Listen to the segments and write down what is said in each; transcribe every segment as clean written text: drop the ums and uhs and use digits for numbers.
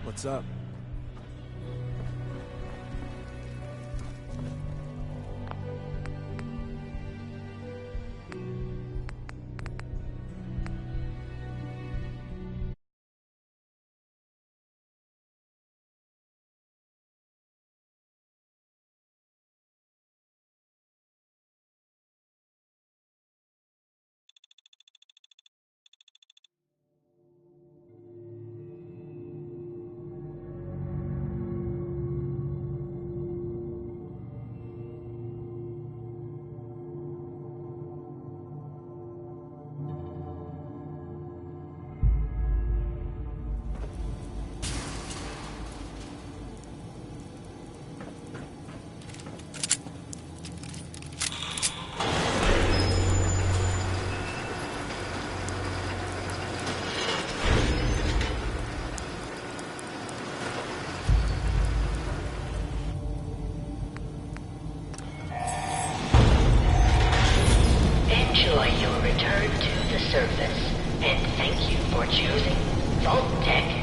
What's up? Enjoy your return to the surface, and thank you for choosing Vault Tech.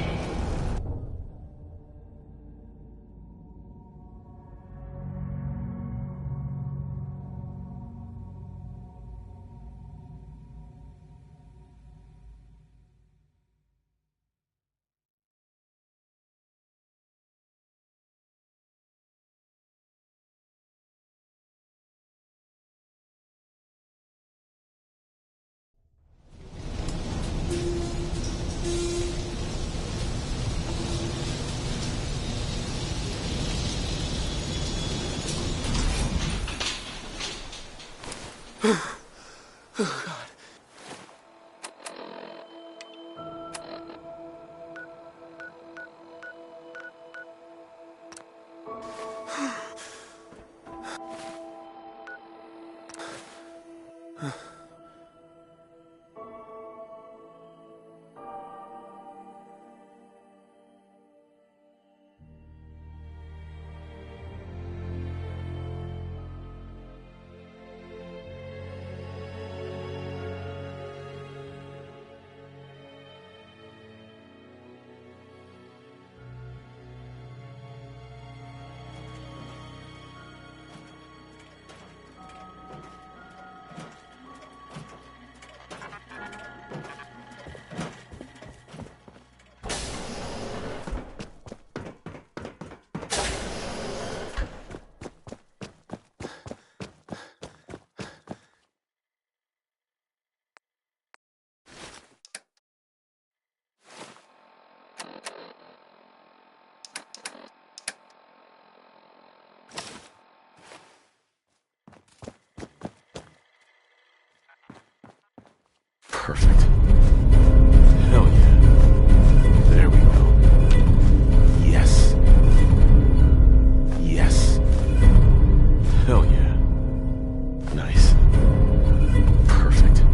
Oh, God. Perfect. Hell yeah. There we go. Yes. Yes. Hell yeah. Nice. Perfect.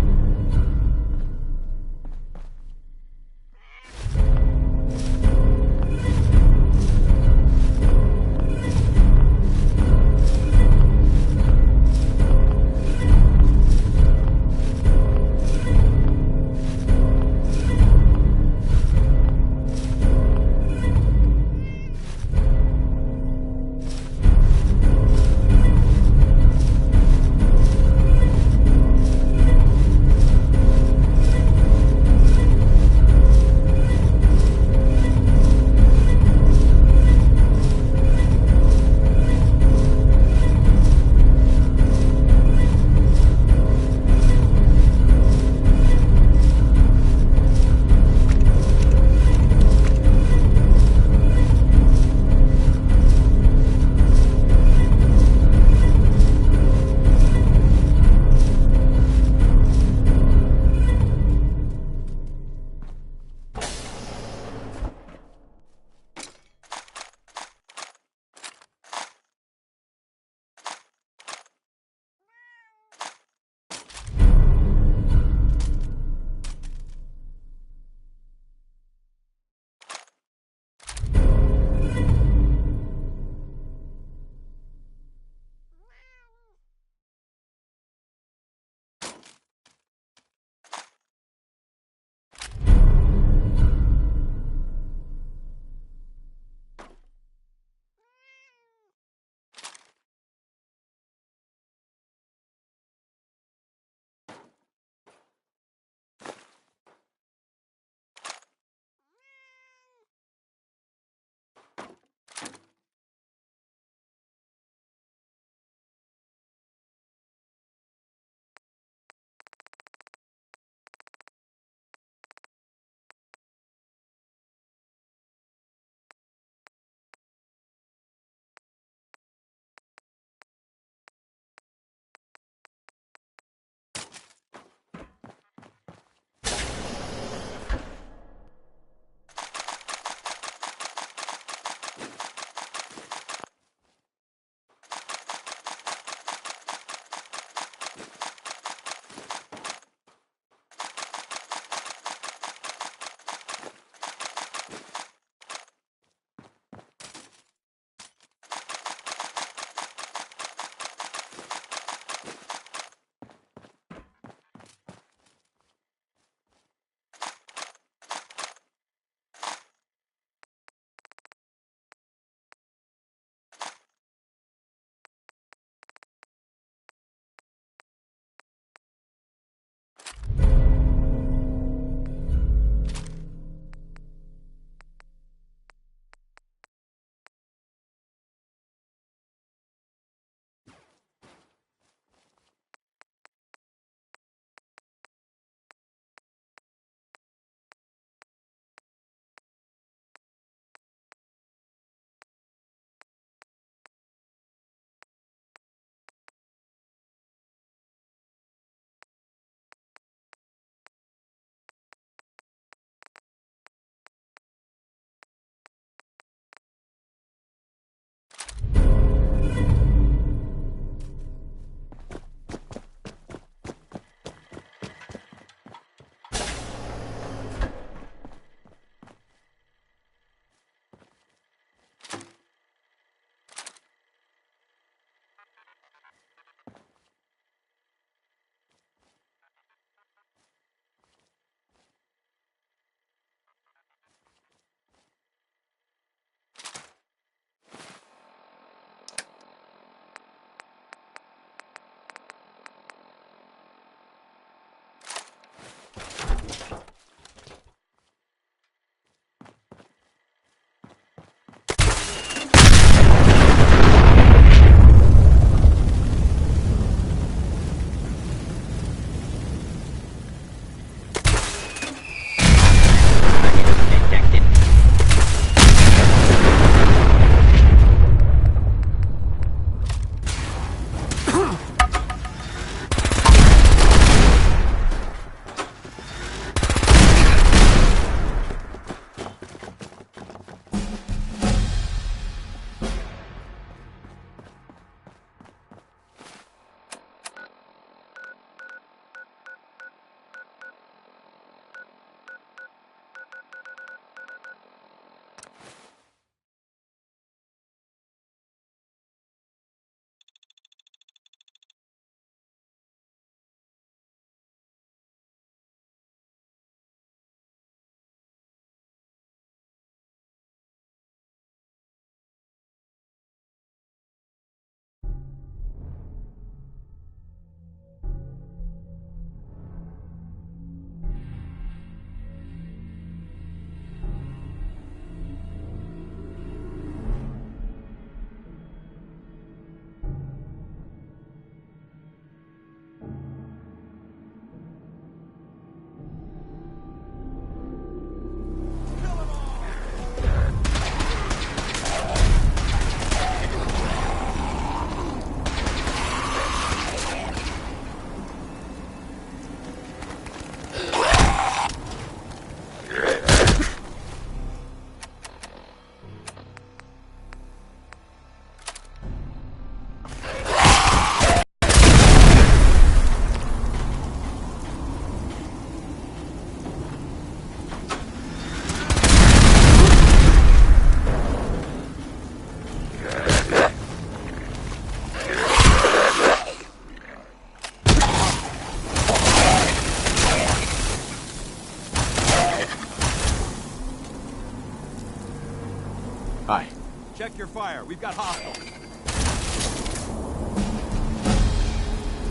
Check your fire. We've got hostiles.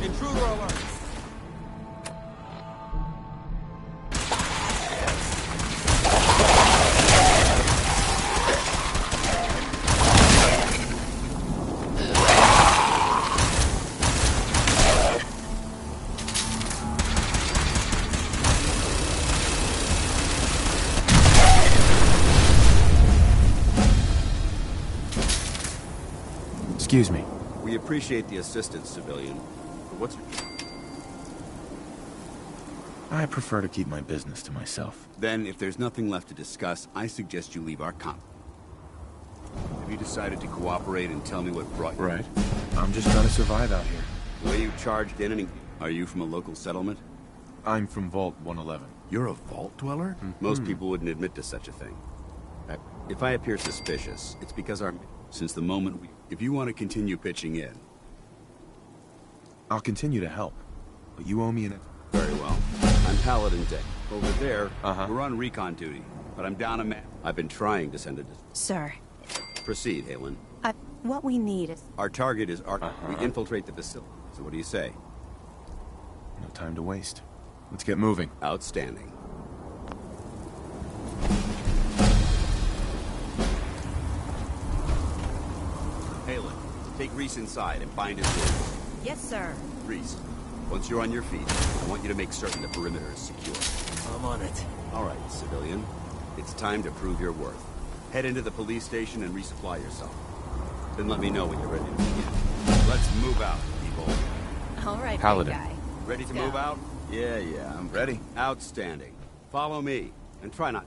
Intruder alert. Excuse me. We appreciate the assistance, civilian. But what's... I prefer to keep my business to myself. Then, if there's nothing left to discuss, I suggest you leave our comp. Have you decided to cooperate and tell me what brought you? Right. I'm just trying to survive out here. The way you charged in and... Are you from a local settlement? I'm from Vault 111. You're a vault dweller? Most people wouldn't admit to such a thing. If I appear suspicious, it's because since the moment we... If you want to continue pitching in... I'll continue to help, but you owe me an... Very well. I'm Paladin Dick. Over there, Uh-huh. we're on recon duty, but I'm down a man. I've been trying to send it. Sir, Proceed, Halen. what we need is... Our target is We infiltrate the facility. So what do you say? No time to waste. Let's get moving. Outstanding. Halen, take Reese inside and bind his wounds. Yes, sir. Reese, once you're on your feet, I want you to make certain the perimeter is secure. I'm on it. All right, civilian. It's time to prove your worth. Head into the police station and resupply yourself. Then let me know when you're ready to begin. Let's move out, people. All right, Paladin. big guy. Ready to Let's go. move out? Yeah, I'm Ready? outstanding. Follow me, and try not...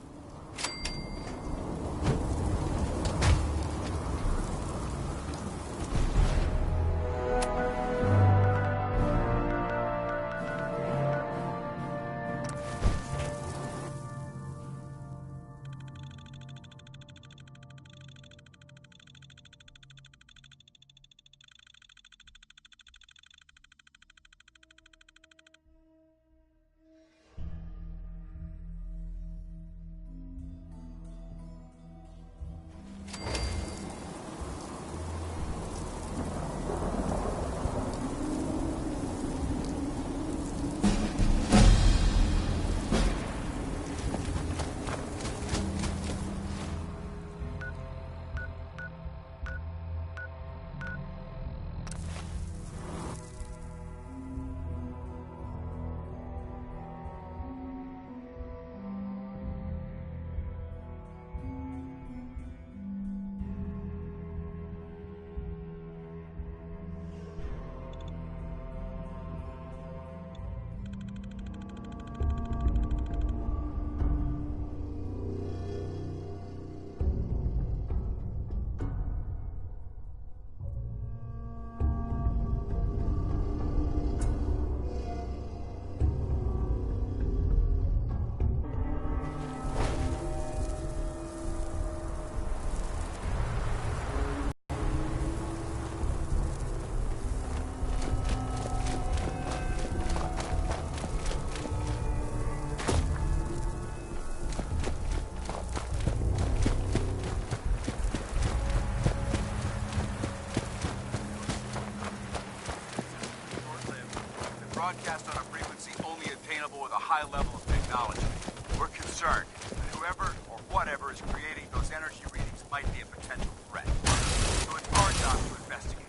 Broadcast on a frequency only attainable with a high level of technology. We're concerned that whoever or whatever is creating those energy readings might be a potential threat. So it's our job to investigate.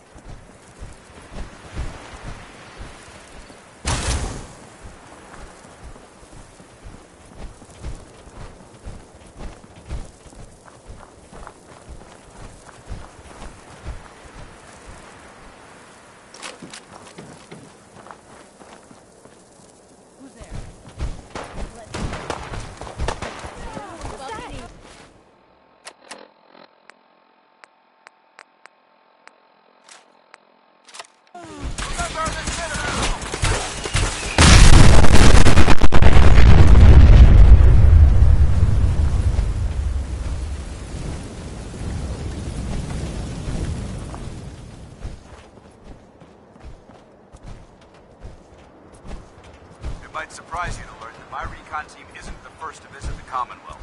It might surprise you to learn that my recon team isn't the first to visit the Commonwealth.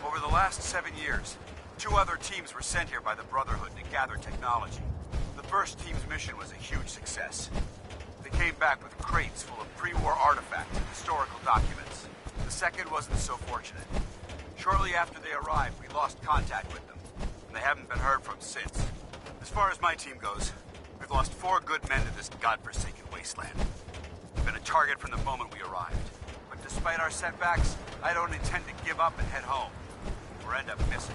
Over the last 7 years, 2 other teams were sent here by the Brotherhood to gather technology. The first team's mission was a huge success. They came back with crates full of pre-war artifacts and historical documents. The second wasn't so fortunate. Shortly after they arrived, we lost contact with them, and they haven't been heard from since. As far as my team goes, we've lost 4 good men to this godforsaken wasteland. We've been a target from the moment we arrived. But despite our setbacks, I don't intend to give up and head home, or end up missing.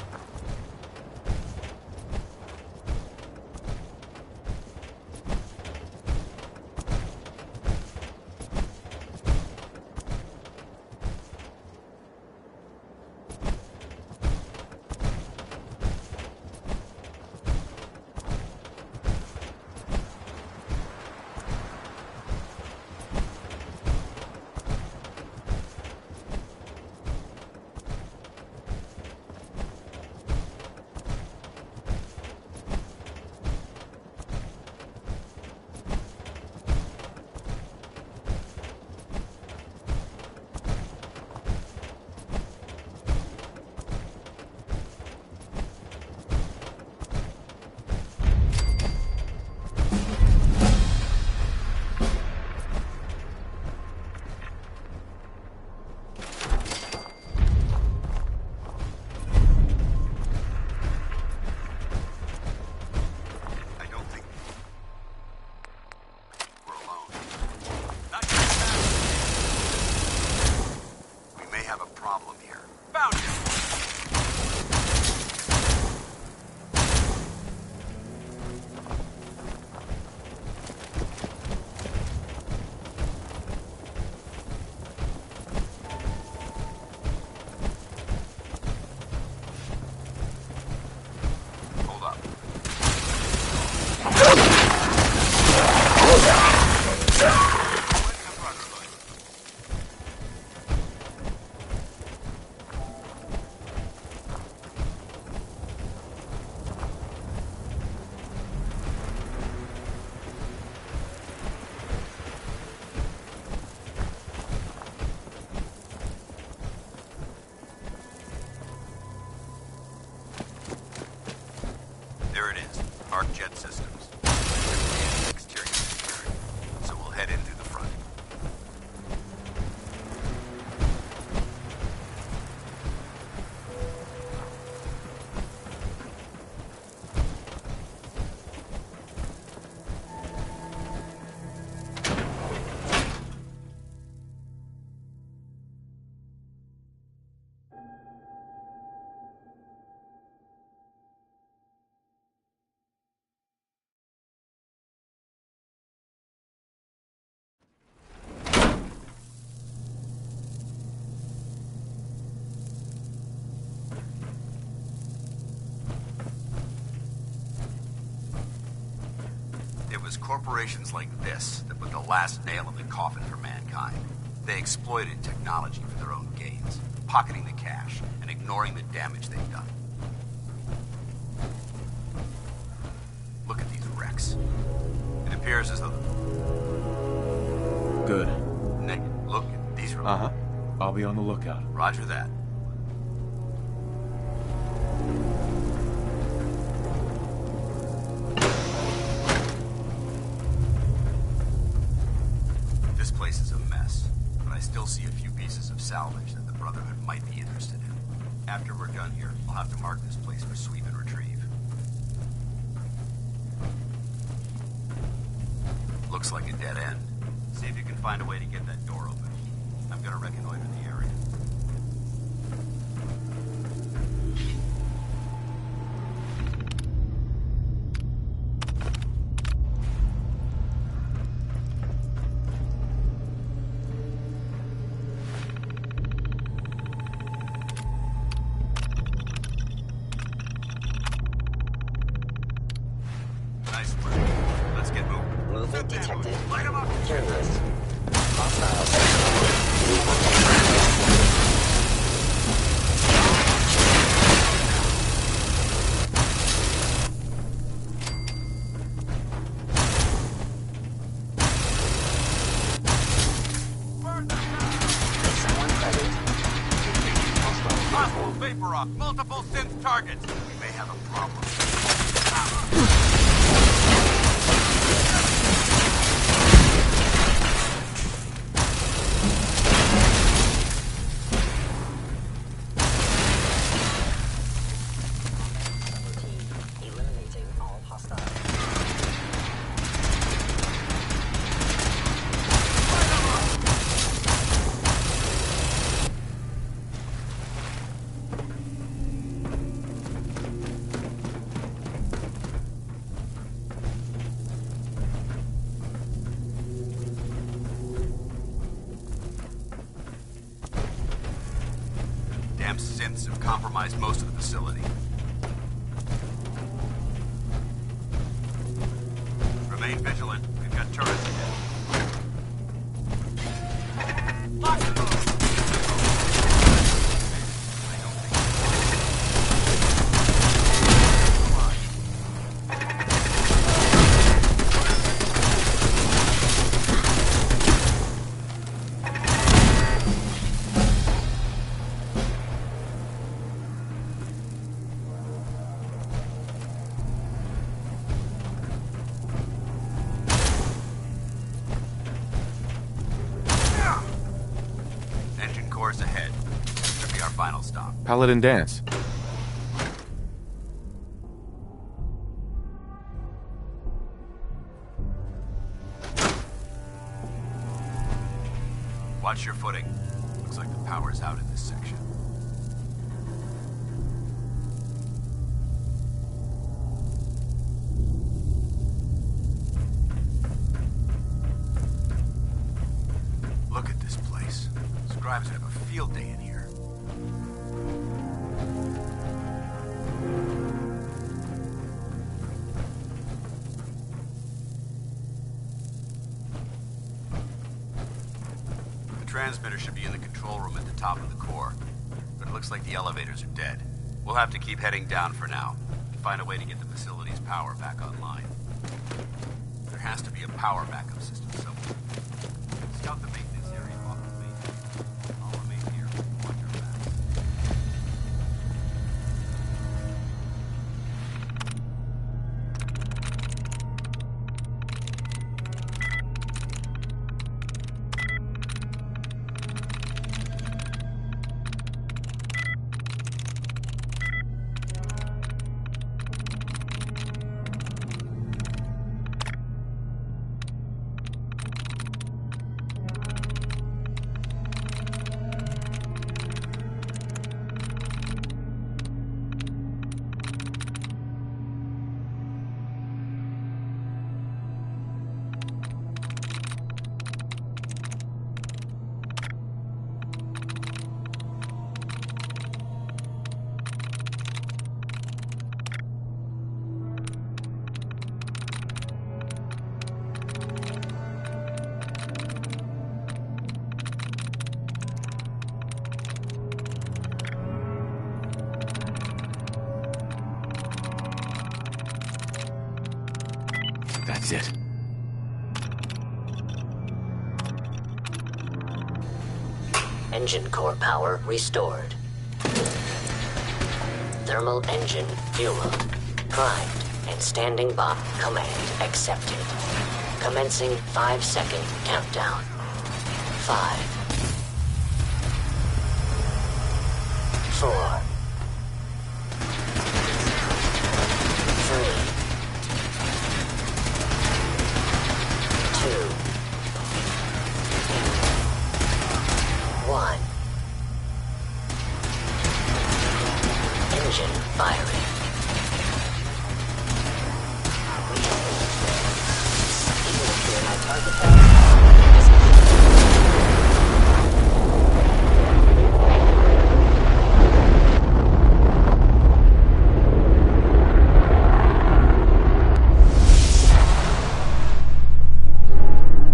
Jet systems. Exterior security. So we'll head in through the front. It was corporations like this that put the last nail in the coffin for mankind. They exploited technology for their own gains, pocketing the cash and ignoring the damage they've done. Look at these wrecks. It appears as though... Good. Nick, look, these are... Uh-huh. I'll be on the lookout. Roger that. This place is a mess, but I still see a few pieces of salvage that the Brotherhood might be interested in. After we're done here, I'll have to mark this place for sweep and retrieve. Looks like a dead end. See if you can find a way to get that door open. I'm gonna reconnoiter the area. Nice work. Let's get moving. Movement detected. Light 'em up! Journalist. Hostile. Hostile vapor rock. Multiple synth targets. have a problem. Eliminating all hostiles. Damn synths have compromised most of the facility. Remain vigilant. We've got turrets ahead. Engine cores ahead. Should be our final stop. Paladin dance. Watch your footing. Looks like the power's out in this section. Look at this place. Scribes would have a field day in here. The transmitter should be in the control room at the top of the core, but it looks like the elevators are dead. We'll have to keep heading down for now, to find a way to get the facility's power back online. There has to be a power backup system somewhere. Scout the maintenance area off the base. I'll remain here. Watch our backs. That's it. Engine core power restored. Thermal engine fueled. Primed and standing by. Command accepted. Commencing 5-second countdown. 5, 4, 3, 2, 1. Engine firing. Even if you're my target.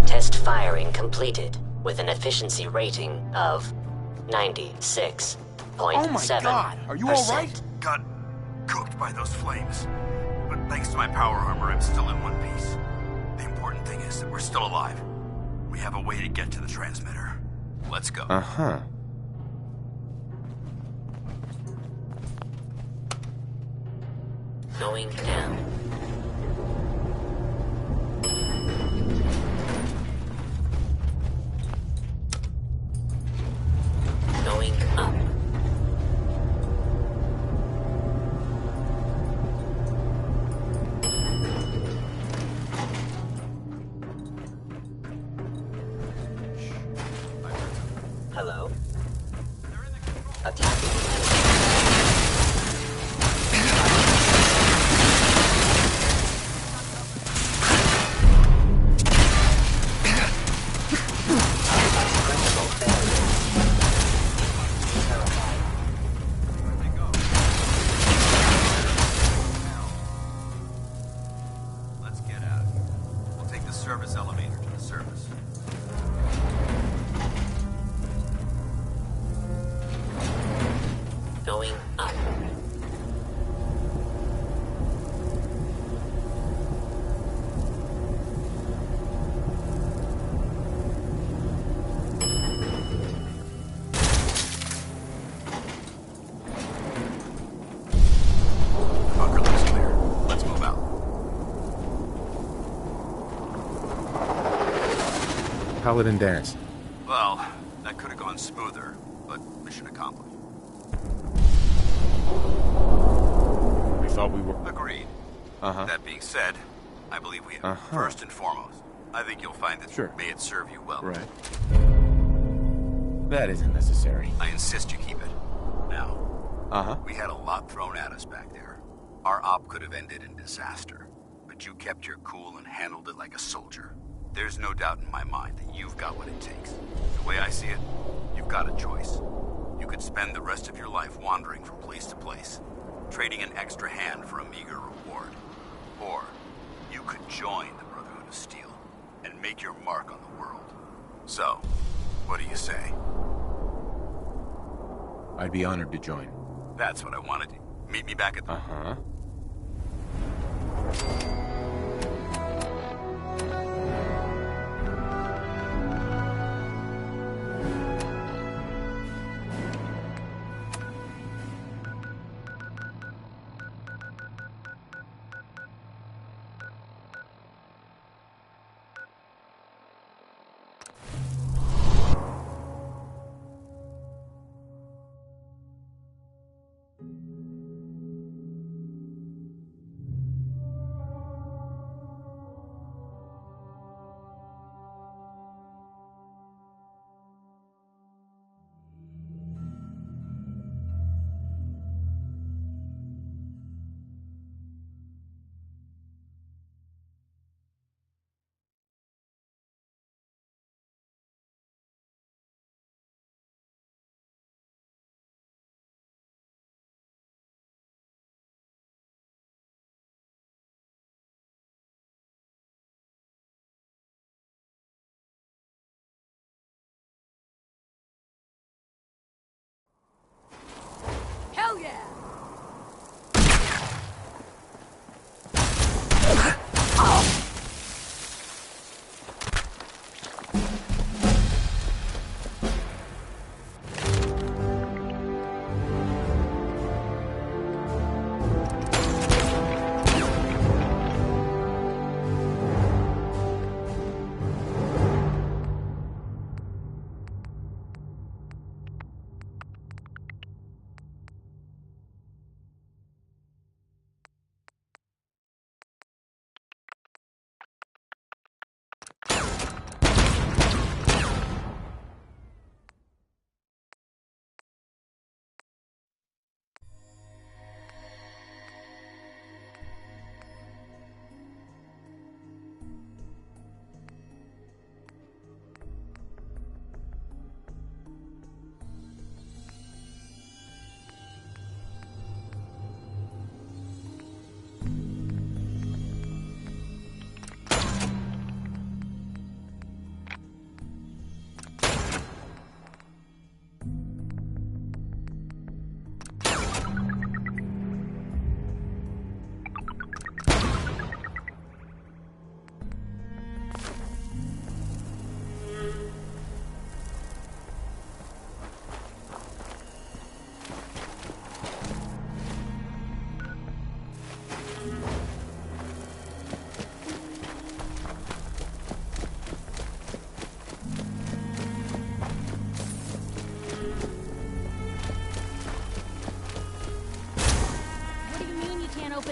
Test firing completed with an efficiency rating of 96.7%. Oh my God! Are you all right? Got cooked by those flames. But thanks to my power armor, I'm still in one piece. The important thing is that we're still alive. We have a way to get to the transmitter. Let's go. Uh-huh. Going down. Going up. Hello? Attacking. Let's get out of here. We'll take the service elevator to the surface. Going up. Bunker looks clear. Let's move out. Paladin dance. Well, that could have gone smoother, but mission accomplished. We thought we were... Agreed. Uh-huh. That being said, I believe we have. Uh-huh. First and foremost, I think you'll find that Sure. may it serve you well. Right. That isn't necessary. I insist you keep it. Now, Uh-huh. we had a lot thrown at us back there. Our op could have ended in disaster, but you kept your cool and handled it like a soldier. There's no doubt in my mind that you've got what it takes. The way I see it, you've got a choice. You could spend the rest of your life wandering from place to place, trading an extra hand for a meager reward. Or you could join the Brotherhood of Steel and make your mark on the world. So, what do you say? I'd be honored to join. That's what I wanted. Meet me back at the... Uh-huh.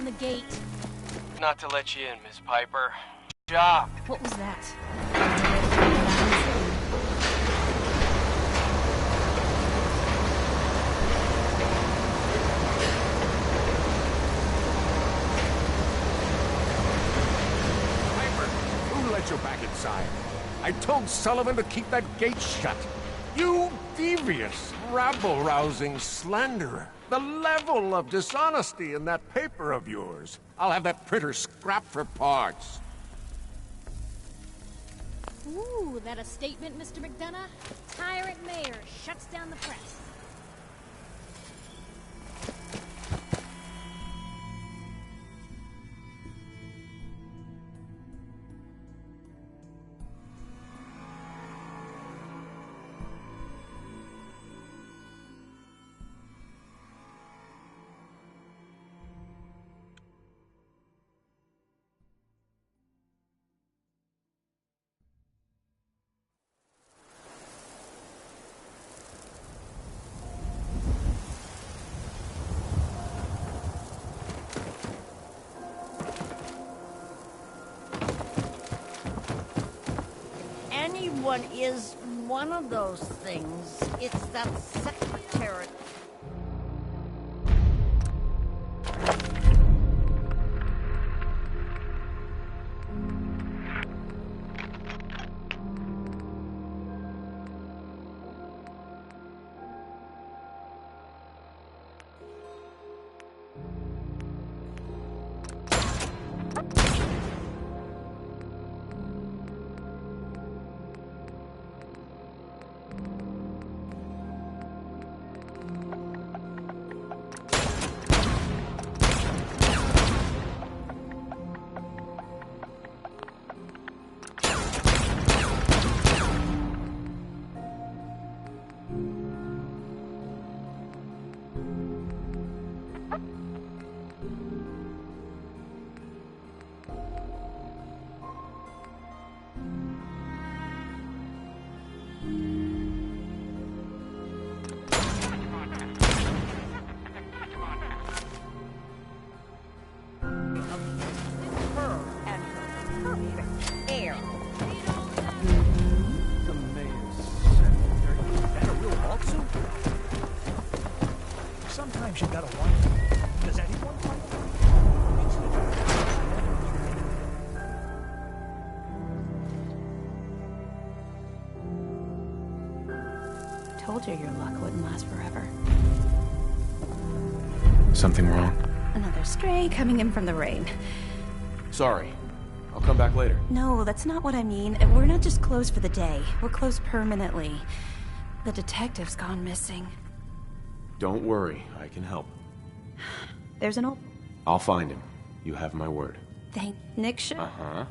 the gate. Not to let you in, Miss Piper. Job. What was that? Who let you back inside? I told Sullivan to keep that gate shut. You devious, rabble-rousing slanderer. The level of dishonesty in that paper of yours. I'll have that printer scrapped for parts. Ooh, that a statement, Mr. McDonough? Tyrant mayor shuts down the press. Anyone is one of those things. It's that secretary. Sometimes you gotta wonder, does anyone wonder? Told you your luck wouldn't last forever. Something wrong? Another stray coming in from the rain. Sorry. I'll come back later. No, that's not what I mean. We're not just closed for the day. We're closed permanently. The detective's gone missing. Don't worry. I can help. There's an old... I'll find him. You have my word. Thank Nick should... Uh-huh.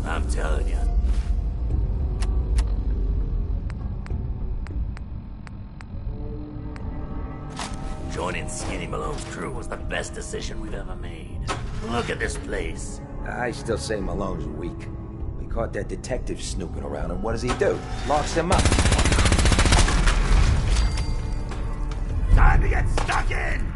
I'm telling you. Joining Skinny Malone's crew was the best decision we've ever made. Look at this place. I still say Malone's weak. We caught that detective snooping around, and what does he do? Locks him up. Time to get stuck in!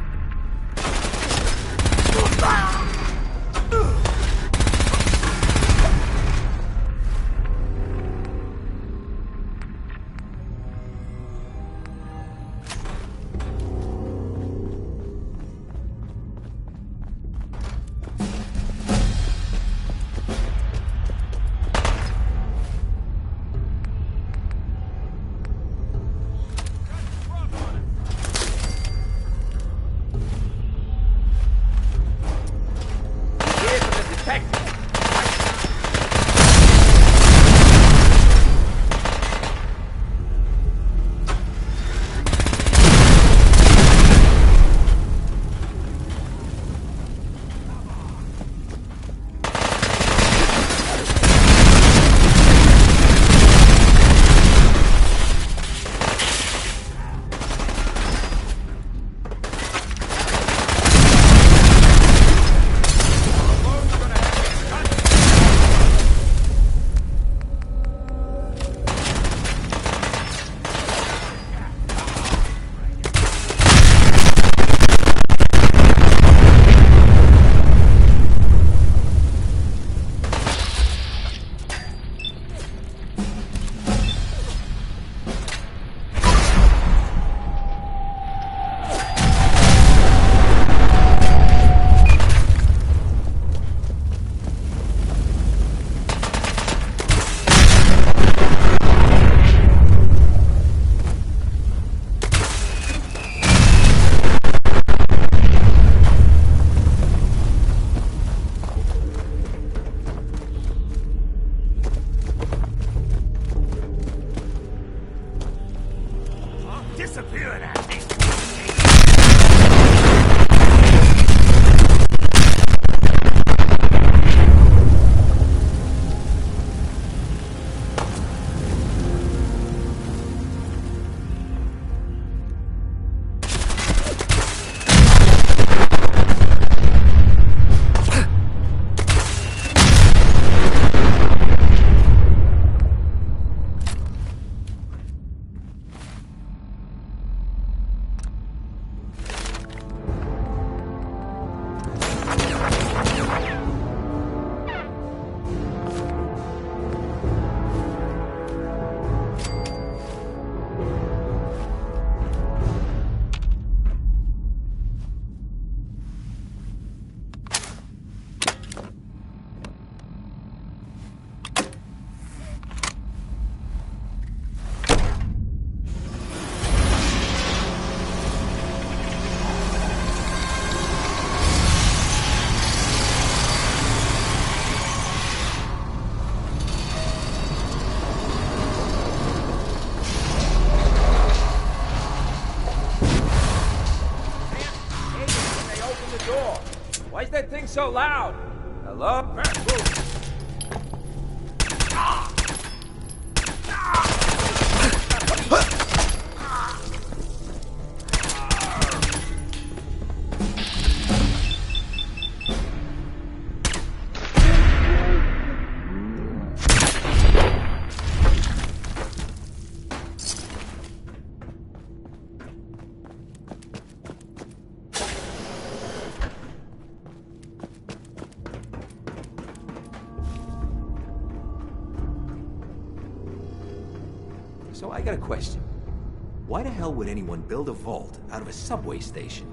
Why's that thing so loud? Hello? So I got a question. Why the hell would anyone build a vault out of a subway station?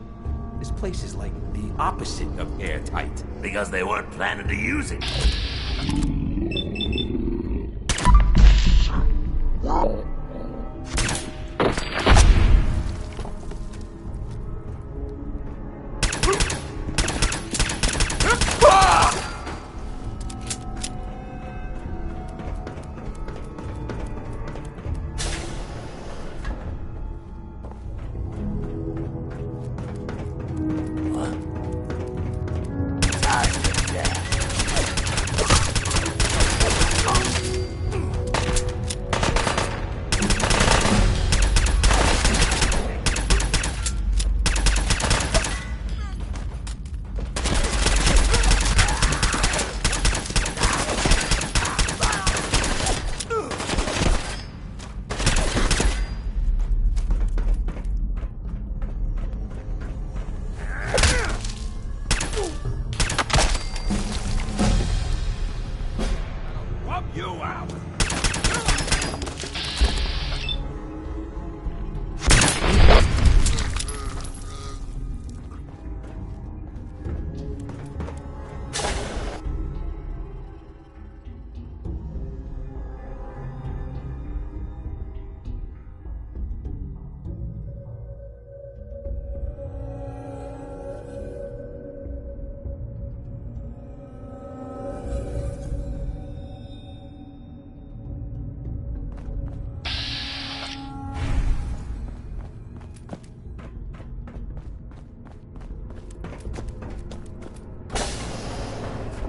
This place is like the opposite of airtight. Because they weren't planning to use it. You out!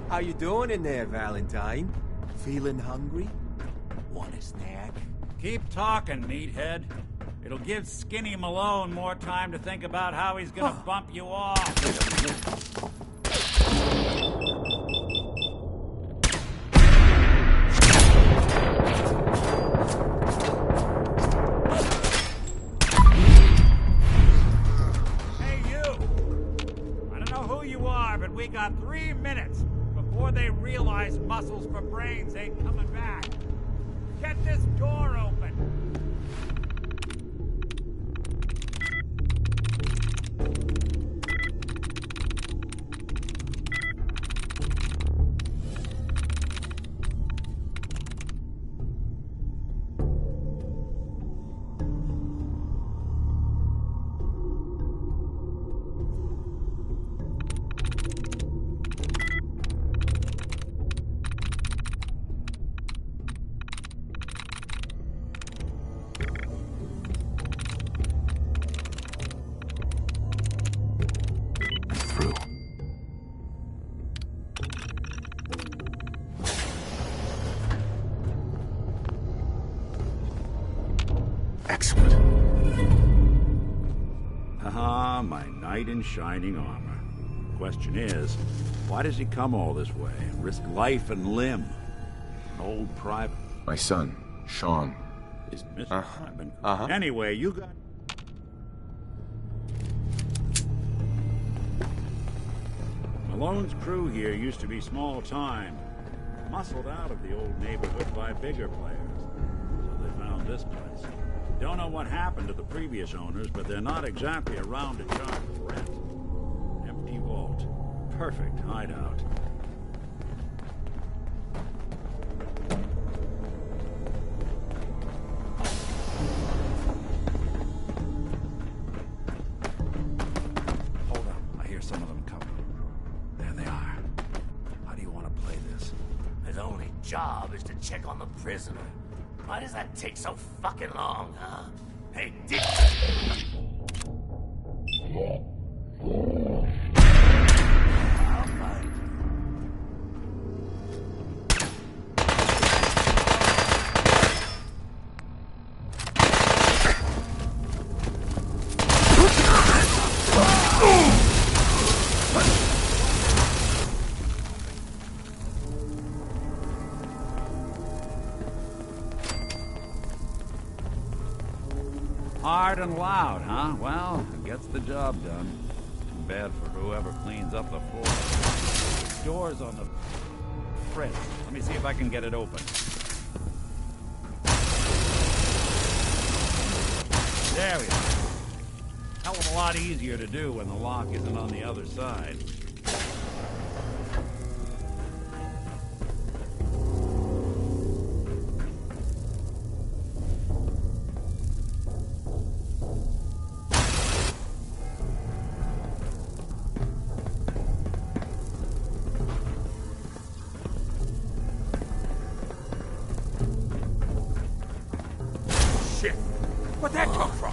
How you doing in there, Valentine? Feeling hungry? Want a snack? Keep talking, meathead. It'll give Skinny Malone more time to think about how he's gonna bump you off. Hey, you! I don't know who you are, but we got 3 minutes before they realize muscles for brains ain't coming back. Get this door open! My knight in shining armor. Question is, why does he come all this way and risk life and limb? An old private. My son, Sean, is missing. Anyway, you got... Malone's crew here used to be small time, muscled out of the old neighborhood by bigger players. So they found this place. Don't know what happened to the previous owners, but they're not exactly around to charge rent. Empty vault. Perfect hideout. Hold up. I hear some of them coming. There they are. How do you want to play this? His only job is to check on the prisoner. Why does that take so fucking long, huh? Hey, dick! I'll find you. Hard and loud, huh? Well, it gets the job done. Too bad for whoever cleans up the floor. The door's on the fridge. Let me see if I can get it open. There we go. Hell of a lot easier to do when the lock isn't on the other side. Shit! Where'd that come from?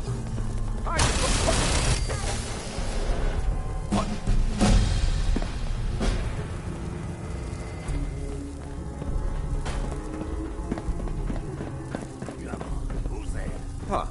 Who's there? Huh.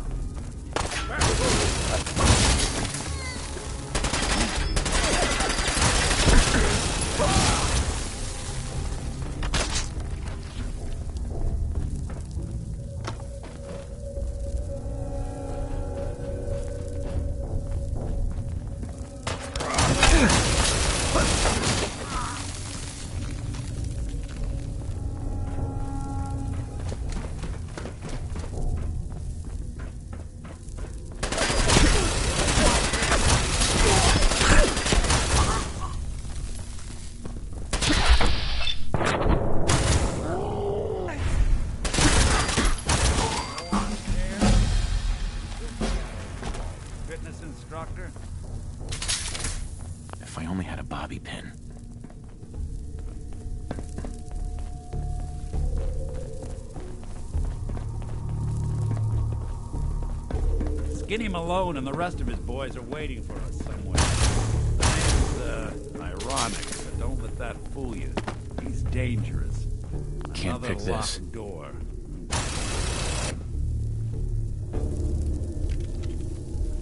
Skinny Malone and the rest of his boys are waiting for us somewhere. The name's, ironic, but don't let that fool you. He's dangerous. Can't Another pick this. locked door.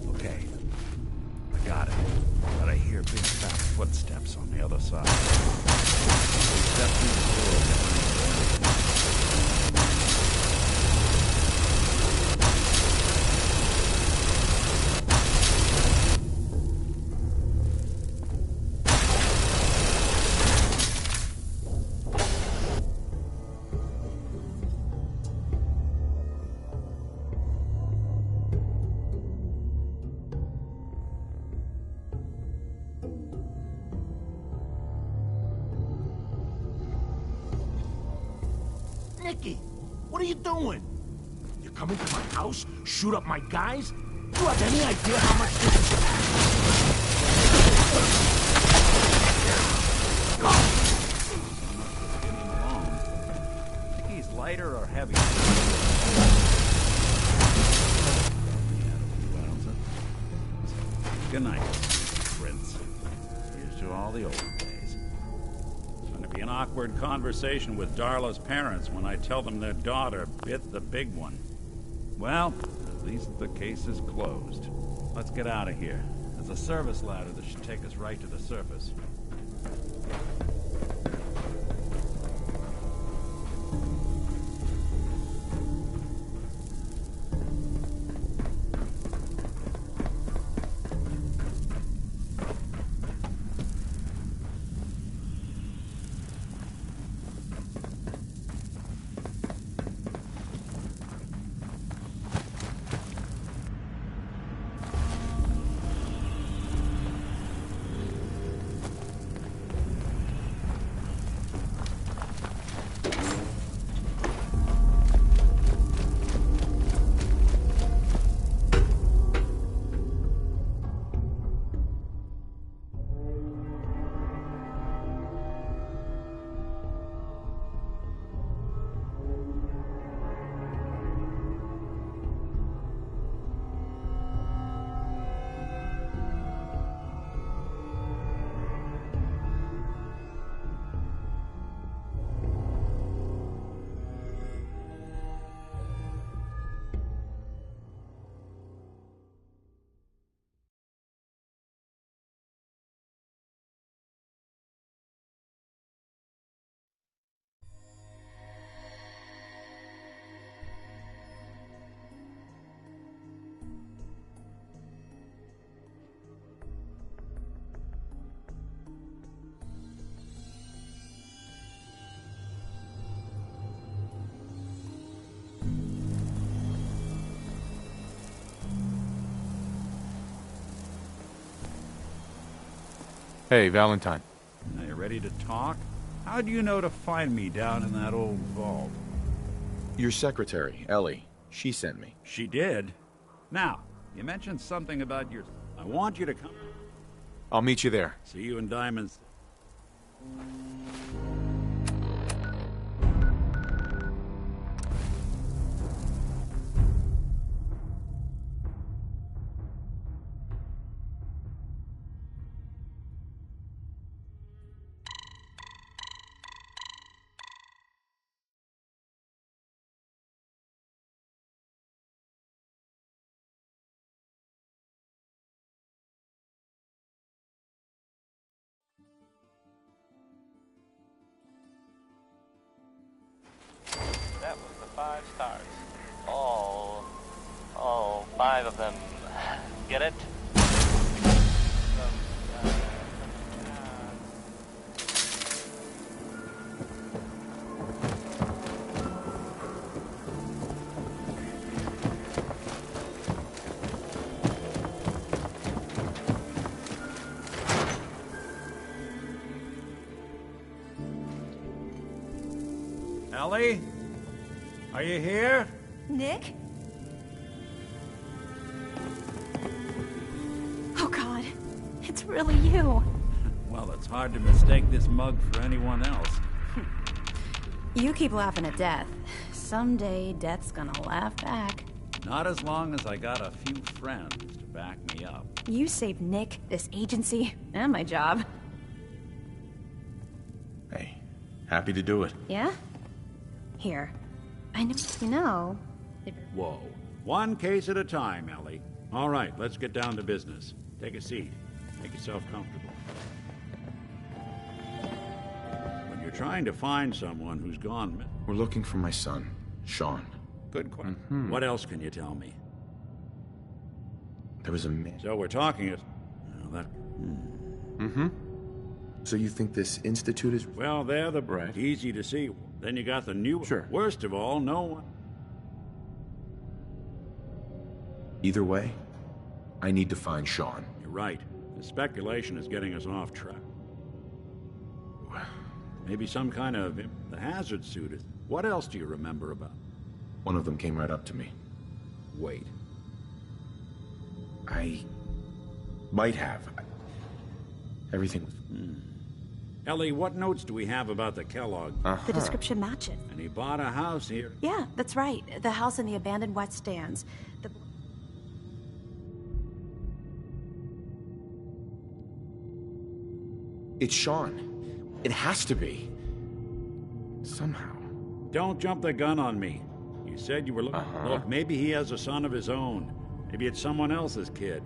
Okay. I got it. But I hear big fat footsteps on the other side. Step through the door. Nicky, what are you doing? You coming to my house, shoot up my guys? You have any idea how much this is? Think he's lighter or heavier? Good night, Prince. Here's to all the old days. It's going to be an awkward conversation with Darla's parents when I tell them their daughter bit the big one. Well, at least the case is closed. Let's get out of here. There's a service ladder that should take us right to the surface. Hey, Valentine. Now you ready to talk? How do you know to find me down in that old vault? Your secretary, Ellie. She sent me. She did? Now, you mentioned something about your... I want you to come... I'll meet you there. See you in Diamonds. That was the 5 stars. All 5 of them. Get it? Ellie? Are you here? Nick? Oh God, it's really you. Well, it's hard to mistake this mug for anyone else. You keep laughing at death. Someday, death's gonna laugh back. Not as long as I got a few friends to back me up. You saved Nick, this agency, and my job. Hey, happy to do it. Yeah? Here. I know you know. Whoa. One case at a time, Ellie. All right, let's get down to business. Take a seat. Make yourself comfortable. When you're trying to find someone who's gone... We're looking for my son, Sean. Good question. What else can you tell me? There was a man... So we're talking... So you think this institute is... Well, they're the... Right. Easy to see. Then you got the new... Sure. Worst of all, no one... Either way, I need to find Sean. You're right. The speculation is getting us off track. Maybe some kind of... The hazard suit is... What else do you remember about? One of them came right up to me. Wait. I... might have. Everything was... Ellie, what notes do we have about the Kellogg? The description matches. And he bought a house here. Yeah, that's right. The house in the abandoned West Stands. The... It's Sean. It has to be. Somehow. Don't jump the gun on me. You said you were looking... Look, maybe he has a son of his own. Maybe it's someone else's kid.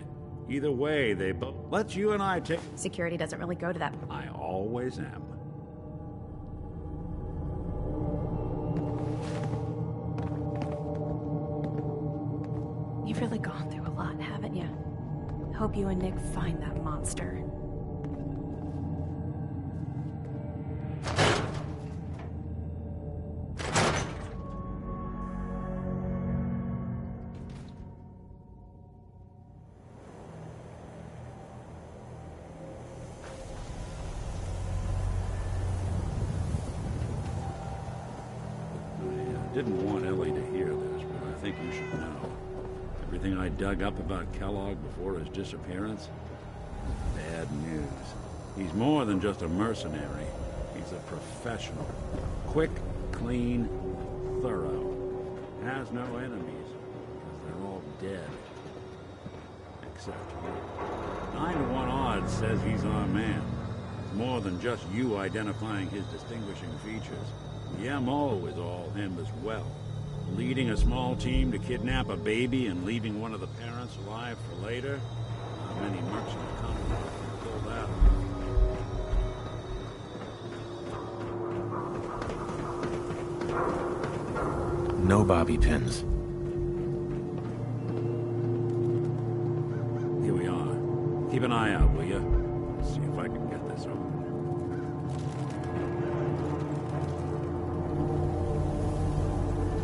Either way, they both... Let's you and I take... Security doesn't really go to that. I always am. You've really gone through a lot, haven't you? Hope you and Nick find that monster. I didn't want Ellie to hear this, but I think you should know. Everything I dug up about Kellogg before his disappearance? Bad news. He's more than just a mercenary. He's a professional. Quick, clean, thorough. Has no enemies, because they're all dead. Except you. 9 to 1 odds says he's our man. It's more than just you identifying his distinguishing features. The MO is all him as well. Leading a small team to kidnap a baby and leaving one of the parents alive for later? Not many mercs in the Commonwealth can pull that off. No bobby pins. Here we are. Keep an eye out, will you? Let's see if I can get this open.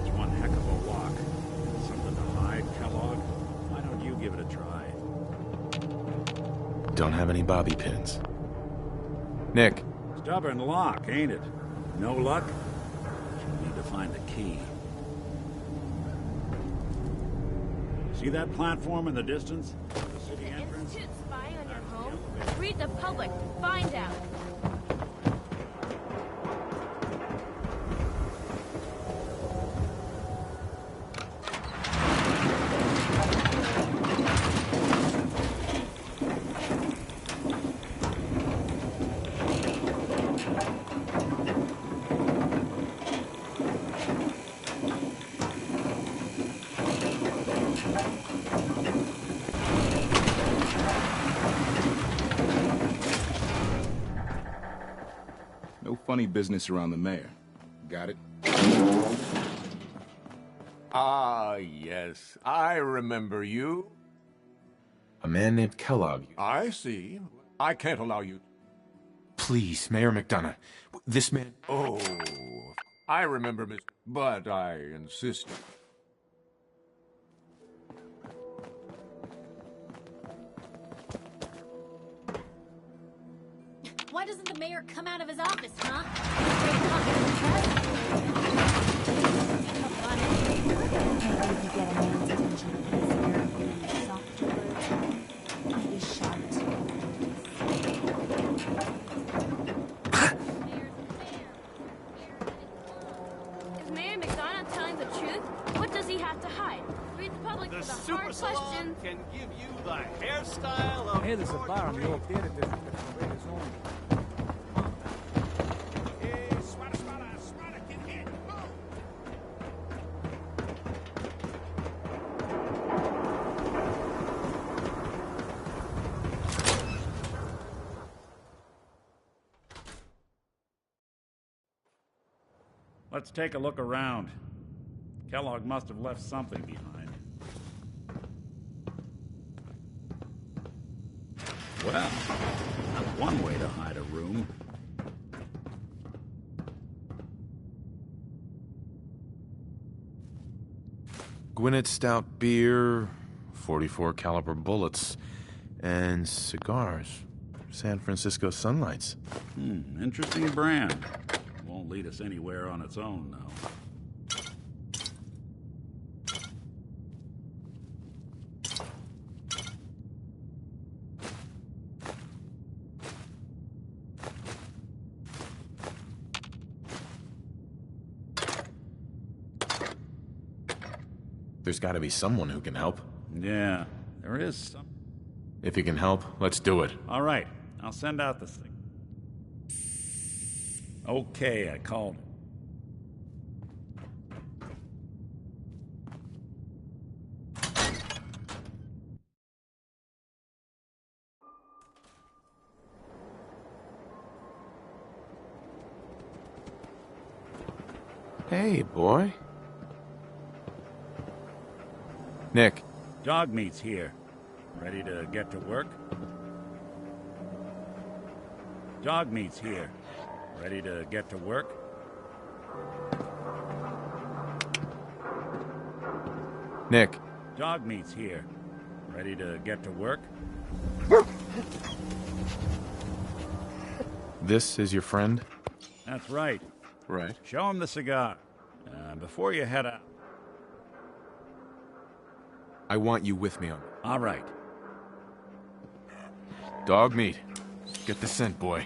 It's one heck of a lock. Something to hide, Kellogg? Why don't you give it a try? Don't have any bobby pins. Nick. Stubborn lock, ain't it? No luck? You need to find the key. See that platform in the distance? The city entrance? Institute spy on your home? Read the public. Find out. No funny business around the mayor. Got it? Ah, yes. I remember you. A man named Kellogg. I see. I can't allow you... Please, Mayor McDonough. This man... Oh, I remember, Miss... But I insist. Why doesn't the mayor come out of his office, huh? Maybe you get a man's attention easier if you use softer words. I'll be shocked. Is Mayor McDonough telling the truth? What does he have to hide? read the public The for the super hard salon questions. can give you the hairstyle of Hey, there's a your bar in the dreams. old theater district that's the way it's only. Hey, swada, swada, get hit. Move. Let's take a look around. Kellogg must have left something behind. Well, that's one way to hide a room. Gwinnett stout beer, 44 caliber bullets, and cigars. San Francisco Sunlights. Interesting brand. Won't lead us anywhere on its own, though. There's gotta be someone who can help. Yeah, there is some. If you can help, let's do it. All right, I'll send out the thing. Okay, I called it. Hey, boy. Nick. Dog meat's here. Ready to get to work? Dog meat's here. Ready to get to work? Nick. Dog meat's here. Ready to get to work? This is your friend? That's right. Right. Show him the cigar. Before you head out. I want you with me on it. All right. Dog meat. Get the scent, boy.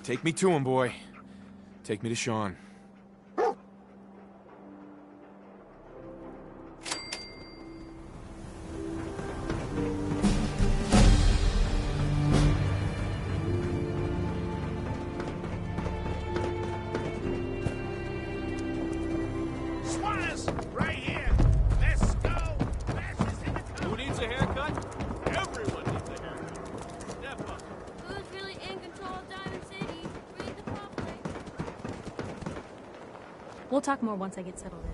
Take me to him, boy. Take me to Sean. Swaz, right here. Let's go. Matches in the car. Who needs a haircut? Everyone needs a haircut. Step up. Who's really in control of Diamond City? Read the public. We'll talk more once I get settled in.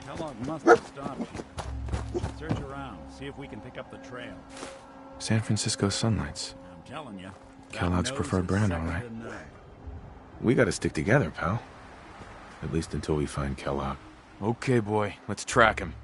Kellogg must have stopped here. Search around, see if we can pick up the trail. San Francisco Sunlights. I'm telling you. Kellogg's preferred brand, all right. We gotta stick together, pal. At least until we find Kellogg. Okay, boy, let's track him.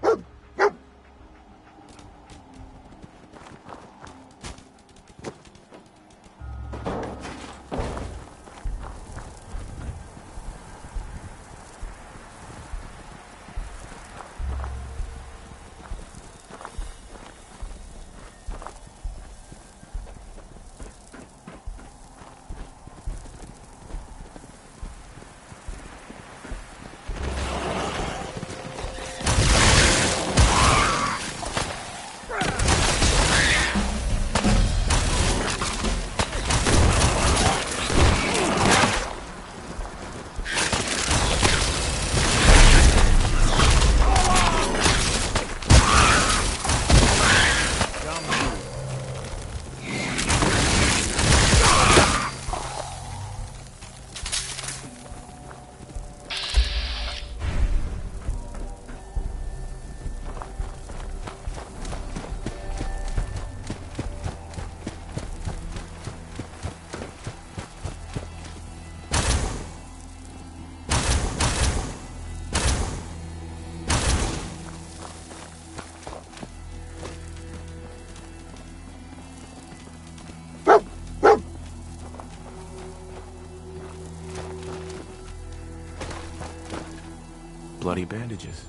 bloody bandages.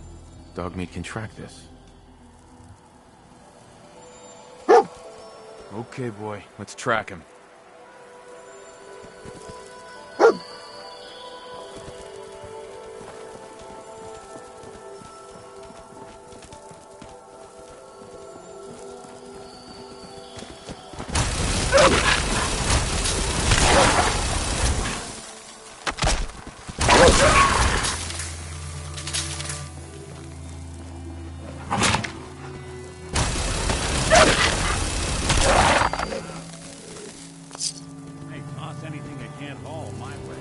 Dogmeat can track this. Okay, boy. Let's track him. Hey, toss anything I can't haul my way.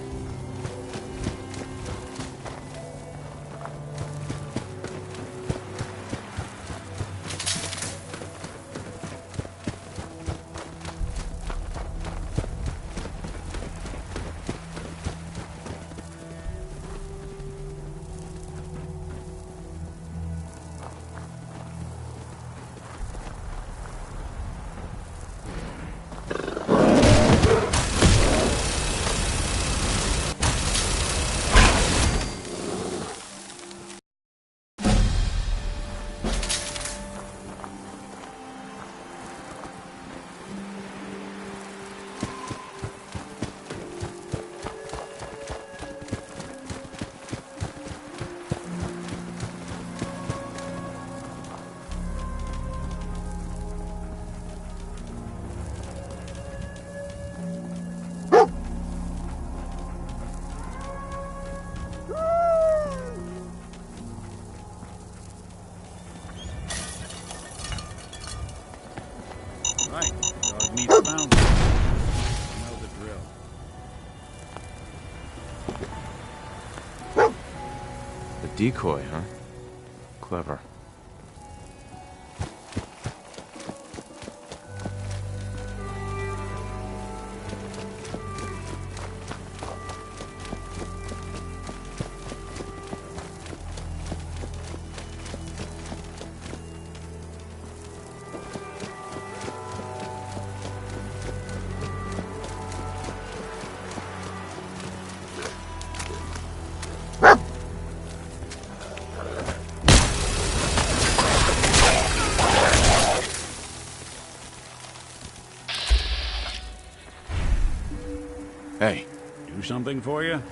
Right, Dogmeat found it. You know the drill. The decoy, huh? Clever. Hey. Do something for you?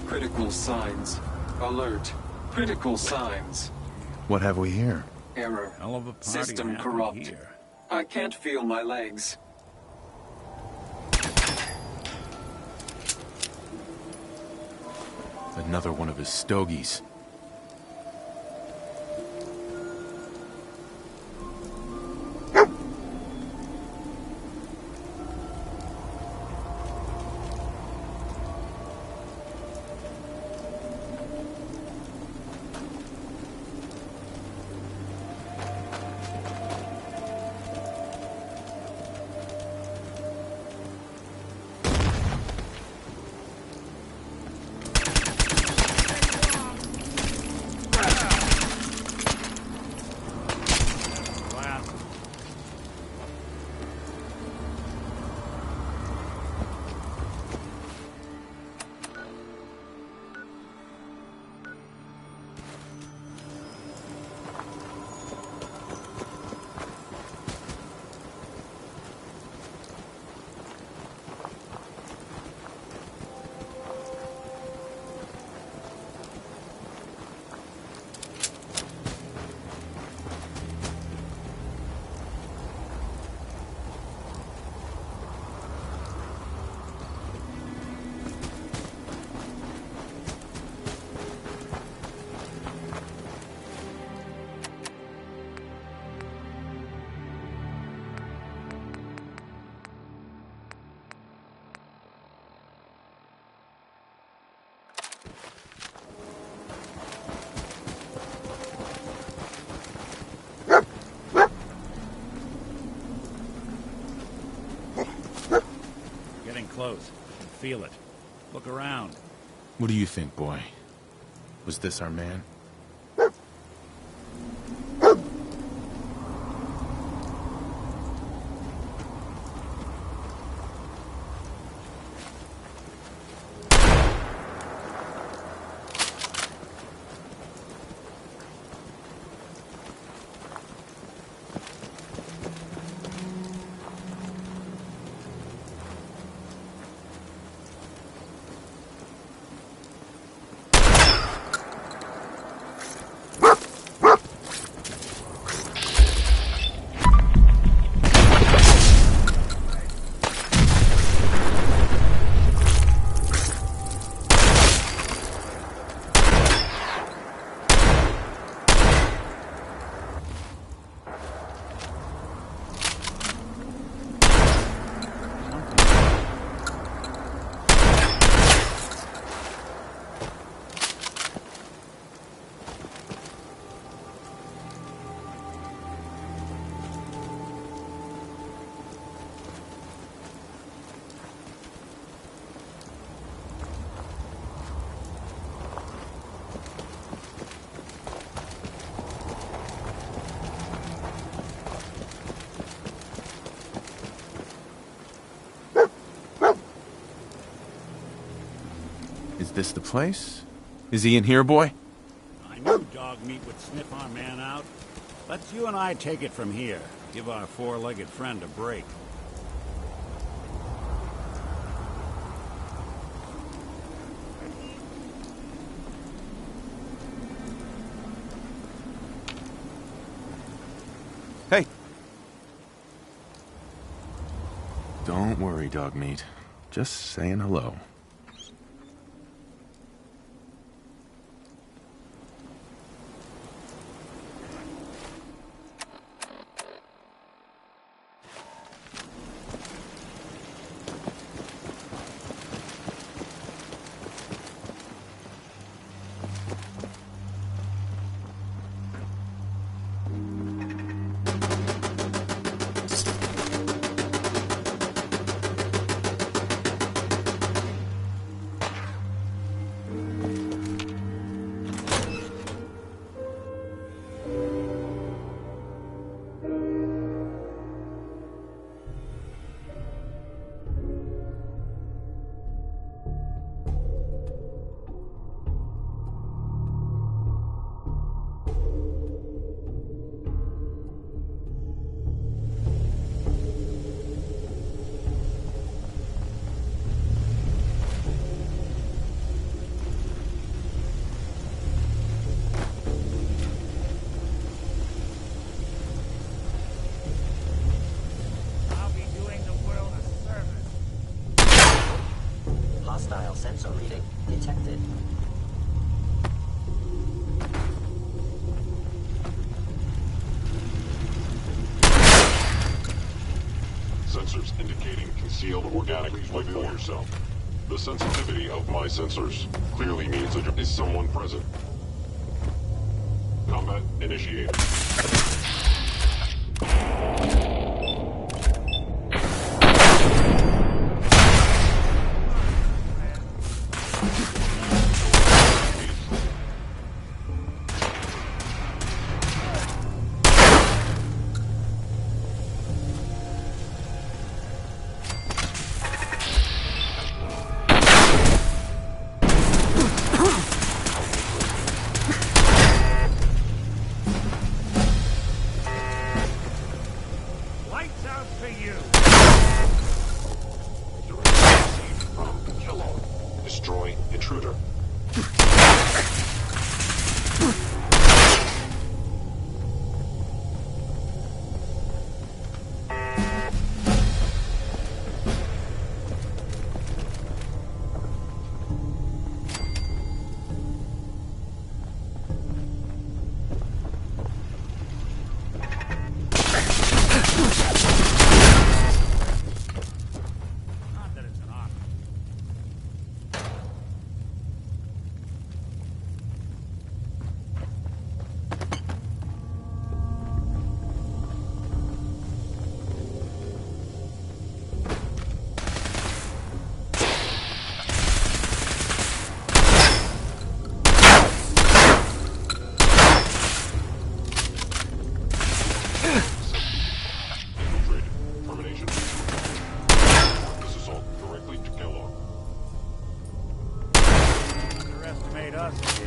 Critical signs. Alert. Critical signs. What have we here? Error. Hell of a party System happened corrupt. here. I can't feel my legs. Another one of his stogies. close. I can feel it. Look around. What do you think, boy? Was this our man? Is this the place? Is he in here, boy? I knew dog meat would sniff our man out. Let's you and I take it from here. Give our four-legged friend a break. Hey! Don't worry, dog meat. Just saying hello. Hostile sensor reading detected. Sensors indicating concealed organic life forms. The sensitivity of my sensors clearly means that there is someone present. Combat initiated. Destroy intruder. ain't us again.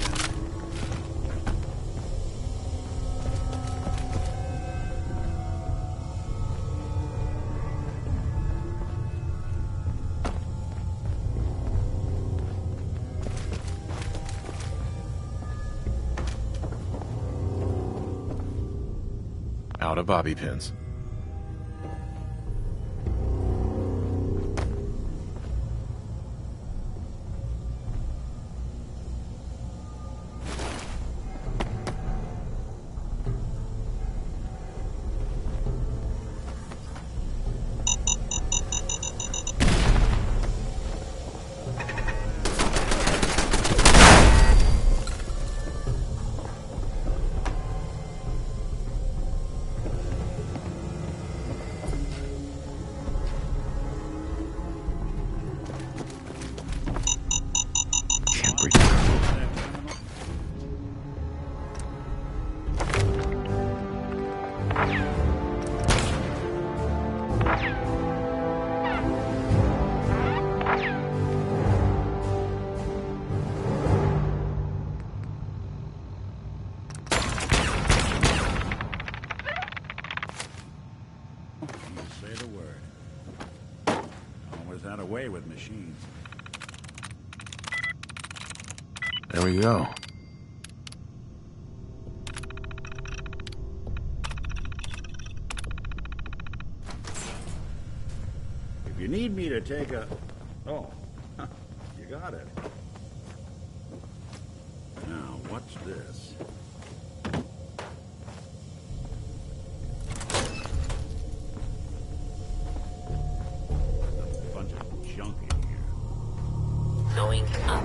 Out of bobby pins. Say the word. Always had a way with machines. There we go. If you need me to take a... Oh, you got it. Now, what's this? A bunch of junk in here. Going up.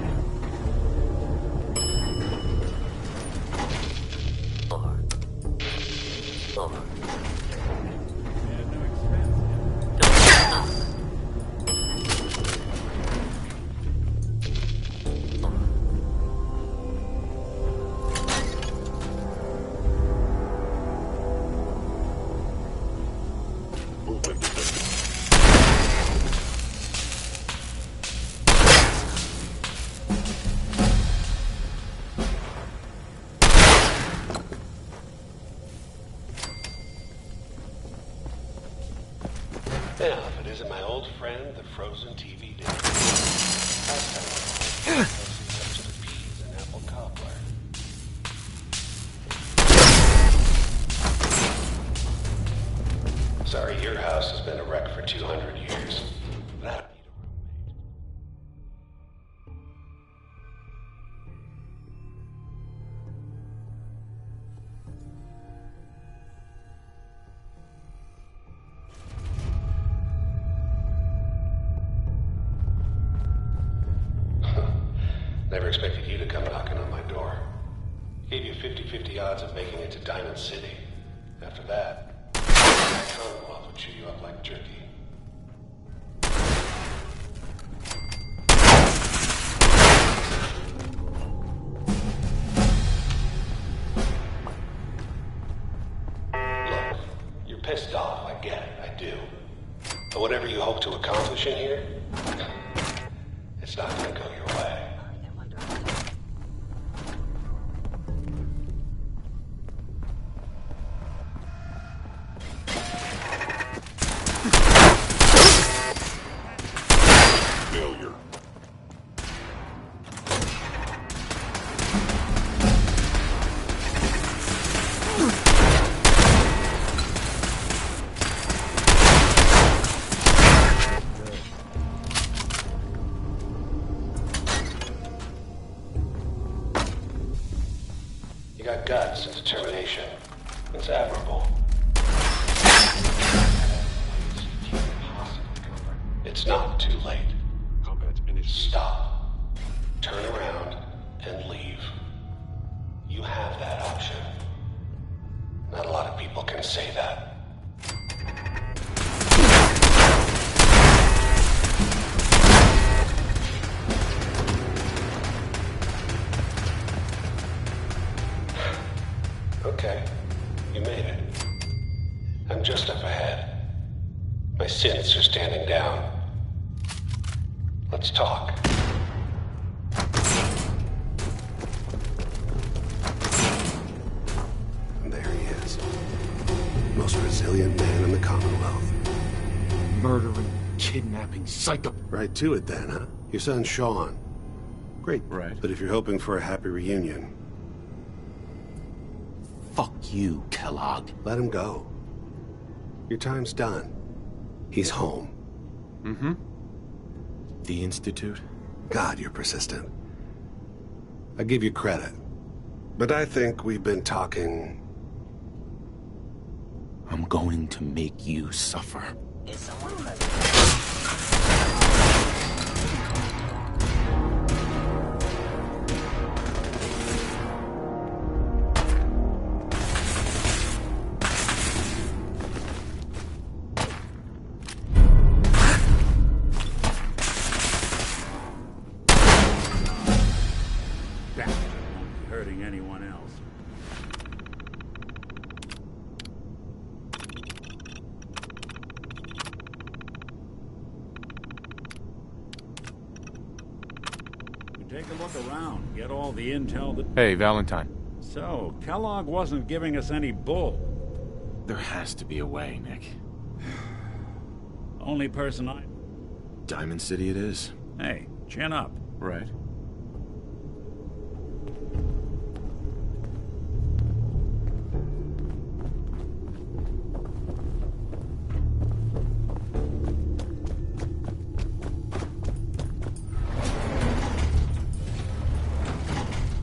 Over. Now, if it isn't my old friend, the frozen TV dinner. Last time I was to the peas and apple cobbler. Sorry, your house has been a wreck for 200 years. But I don't need a roommate. Never expected you to come knocking on my door. Gave you 50-50 odds of making it to Diamond City. After that, the Commonwealth would chew you up like jerky. Look, you're pissed off, I get it, I do. But whatever you hope to accomplish in here, it's not gonna go your way. Failure. You got guts and determination. It's admirable. It's not too late. Stop. Turn around and leave. You have that option. Not a lot of people can say that. Okay, you made it. I'm just up ahead. My sins are standing down. Let's talk. most resilient man in the Commonwealth. Murdering, kidnapping, psycho... Right to it then, huh? Your son, Sean. Great. Right. But if you're hoping for a happy reunion... Fuck you, Kellogg. Let him go. Your time's done. He's home. Mm-hmm. The Institute? God, you're persistent. I give you credit. But I think we've been talking... I'm going to make you suffer. Is someone hurting anyone else. Take a look around, get all the intel that... Hey, Valentine. So, Kellogg wasn't giving us any bull. There has to be a way, Nick. Only person I... Diamond City it is. Hey, chin up. Right.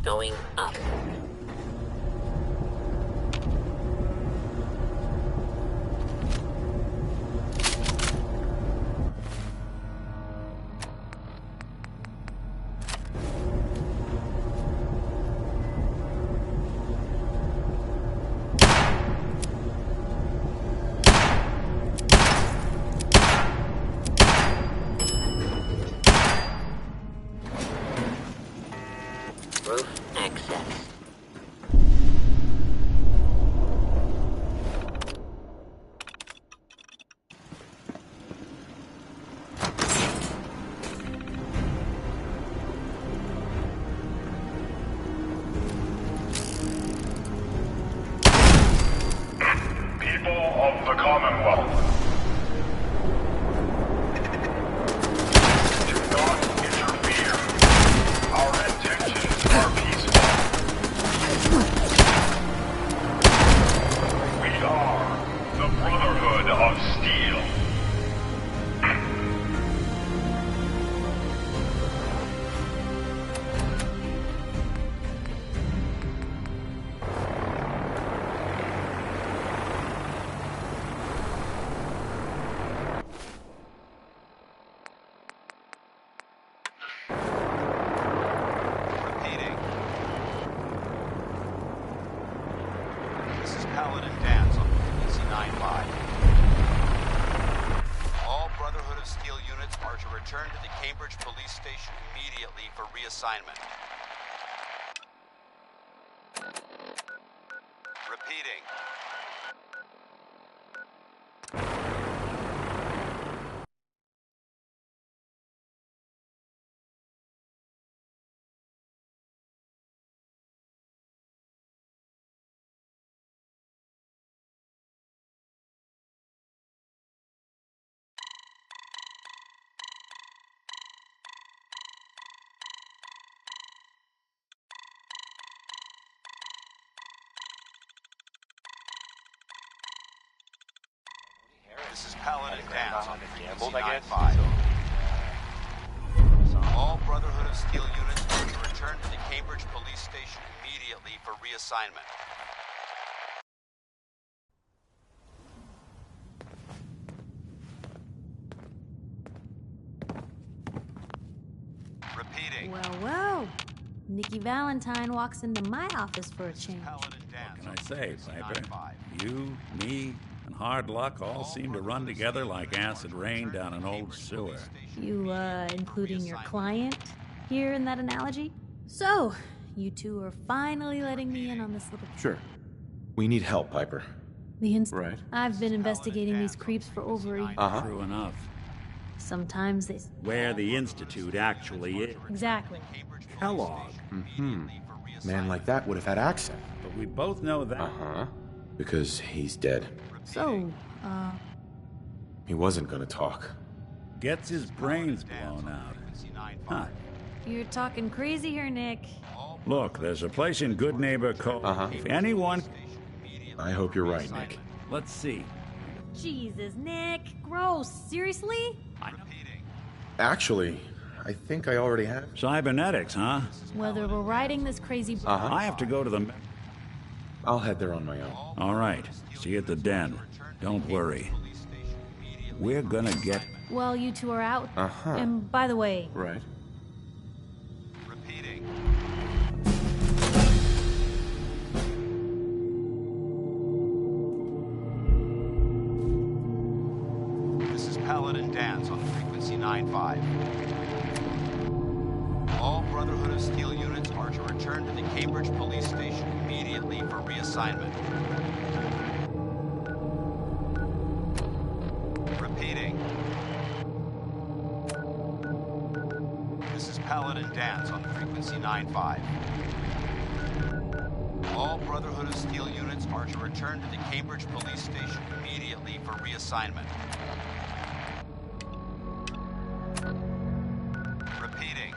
going up? Roof access. People of the Commonwealth. Do not interfere. Our intentions are peaceful. We are the Brotherhood of Steel. Repeating. This is Paladin Dance on DC-95. All Brotherhood of Steel units are to return to the Cambridge Police Station immediately for reassignment. Repeating. This is Paladin Dance on DC-95. All Brotherhood of Steel units are to return to the Cambridge Police Station immediately for reassignment. Repeating. Well. Nikki Valentine walks into my office for a change. What can I say, Piper? You, me, and hard luck all seem to run together like acid rain down an old sewer. You, including your client here in that analogy? So, you two are finally letting me in on this little... Sure. We need help, Piper. Right. I've been investigating these creeps for over a year. True enough. Sometimes they... Where the Institute actually is. Exactly. Kellogg. Mm-hmm. Man like that would have had access. But we both know that. Uh-huh. Because he's dead. So, He wasn't gonna talk. Gets his brains blown out. Huh. you're talking crazy here, Nick. Look, there's a place in Good Neighbor Cove. If anyone... I hope you're right, Nick. Let's see. Jesus, Nick. Gross. Seriously? Actually, I think I already have. Cybernetics, huh? Whether we're riding this crazy... I have to go to the... I'll head there on my own. All right. See you at the den. Don't worry. We're gonna get... Well, you two are out. And by the way... Right. This is Paladin Dance on frequency 9-5. All Brotherhood of Steel units are to return to the Cambridge Police Station immediately for reassignment. Repeating. This is Paladin Dance on frequency 9-5. All Brotherhood of Steel units are to return to the Cambridge Police Station immediately for reassignment. Repeating.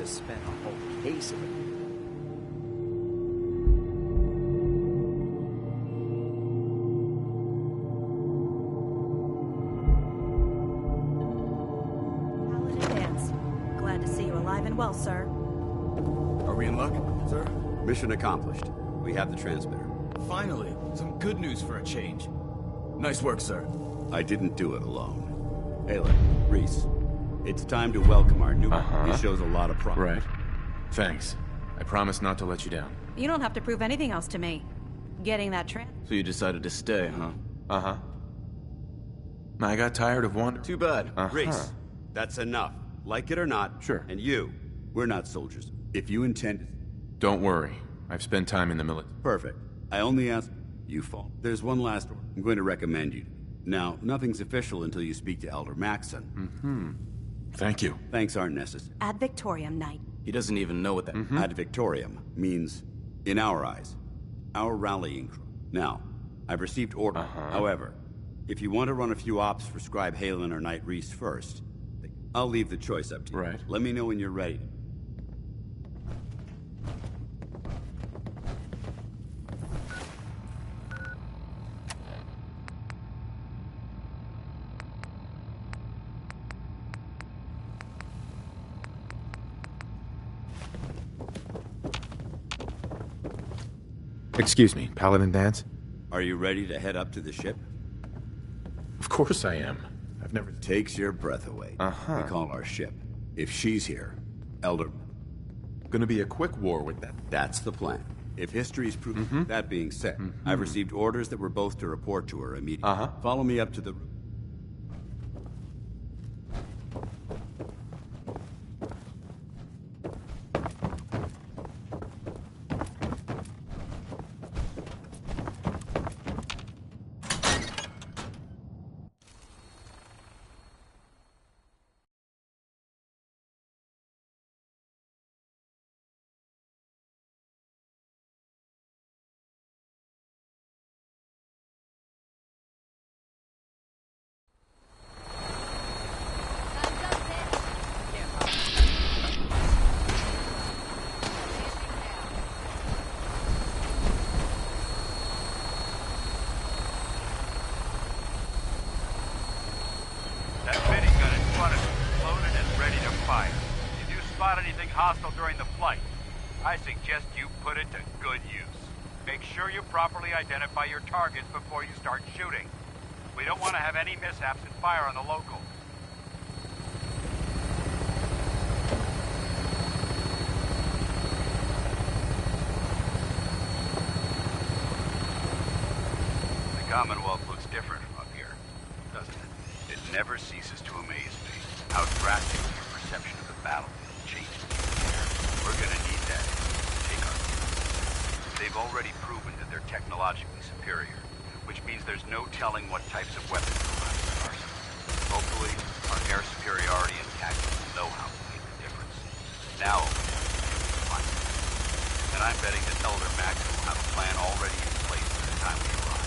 Spent a whole case of it. Paladin Dance. Glad to see you alive and well, sir. Are we in luck, sir? Mission accomplished. We have the transmitter. Finally, some good news for a change. Nice work, sir. I didn't do it alone. Ayla, Reese, it's time to welcome our new... He shows a lot of promise. Right. Thanks. I promise not to let you down. You don't have to prove anything else to me. Getting that So you decided to stay, huh? I got tired of wandering. Too bad. Reese, that's enough. Like it or not. Sure. And you, we're not soldiers. If you intend... Don't worry. I've spent time in the military. Perfect. I only ask you fall. There's one last one. I'm going to recommend you. Now, nothing's official until you speak to Elder Maxson. Thank you. Thanks aren't necessary. Ad Victoriam night. He doesn't even know what that... Ad Victoriam means, in our eyes, our rallying cry. Now, I've received order. However, if you want to run a few ops for Scribe Halen or Knight Reese first, I'll leave the choice up to you. Right. Let me know when you're ready. Excuse me, Paladin Dance? Are you ready to head up to the ship? Of course I am. I've never... Takes your breath away. We call our ship. If she's here, Elder... Gonna be a quick war with that. That's the plan. If history's proven... That being said, I've received orders that we're both to report to her immediately. Follow me up to the... hostile during the flight. I suggest you put it to good use. Make sure you properly identify your targets before you start shooting. We don't want to have any mishaps and fire on the local. The Commonwealth looks different from up here, doesn't it? It never ceases to amaze me how drastically your perception of the battlefield changes. We're gonna need that to take our field. They've already proven that they're technologically superior, which means there's no telling what types of weapons will have in their arsenal. Hopefully, our air superiority and tactics will know how to make the difference. Now, and I'm betting that Elder Max will have a plan already in place by the time we arrive.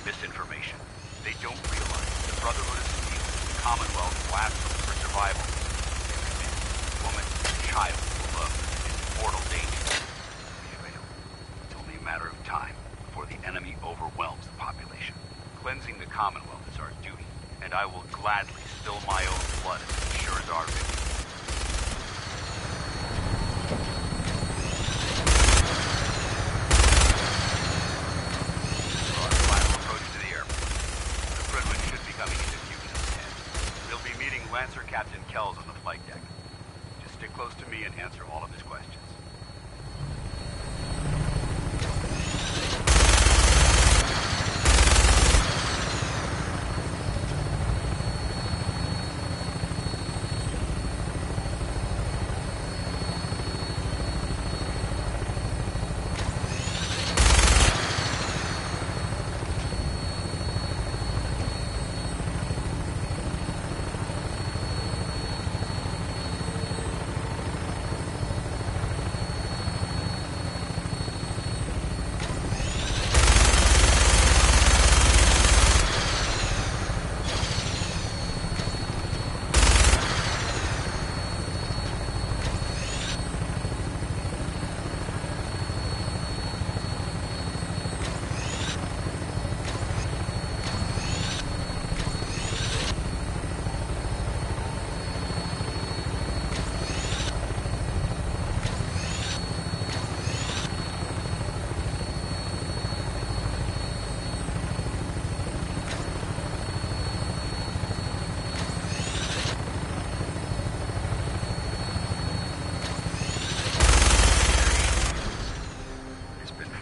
Misinformation. They don't realize the Brotherhood of Steel, the Commonwealth, blasphemy for survival. Every man, woman, child will love in mortal danger. We fail. It's only a matter of time before the enemy overwhelms the population. Cleansing the Commonwealth is our duty, and I will gladly spill my own blood if it ensures our victory. Lancer Captain Kells on the flight deck. Just stick close to me and answer all of his questions.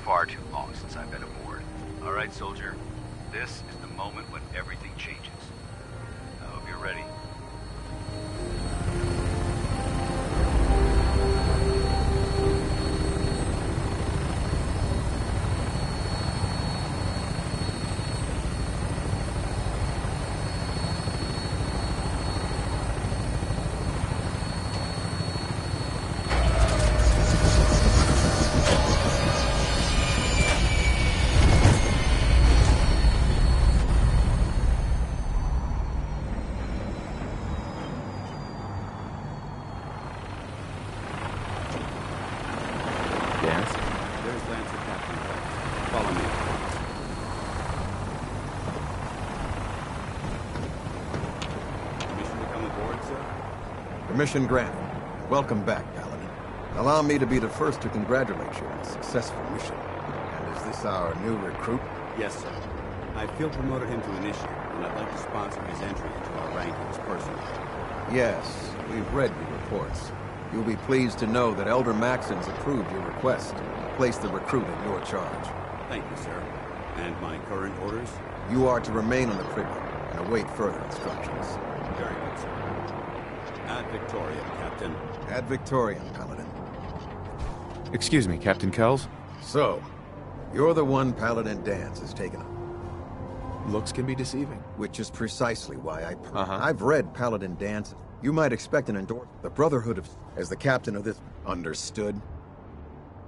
Far too long since I've been aboard. All right, soldier. This is the moment when everything changes. I hope you're ready. Permission granted. Welcome back, Paladin. Allow me to be the first to congratulate you on a successful mission. And is this our new recruit? Yes, sir. I feel promoted him to initiate, and I'd like to sponsor his entry into our rankings personally. Yes, we've read your reports. You'll be pleased to know that Elder Maxon's approved your request to place the recruit in your charge. Thank you, sir. And my current orders? You are to remain on the frigate and await further instructions. Very good, sir. Ad Victoriam, Captain. Ad Victoriam, Paladin. Excuse me, Captain Kells? So, you're the one Paladin Danse has taken up. Looks can be deceiving. Which is precisely why I've read Paladin Danse. You might expect an endorsement. The Brotherhood of... as the captain of this... Understood?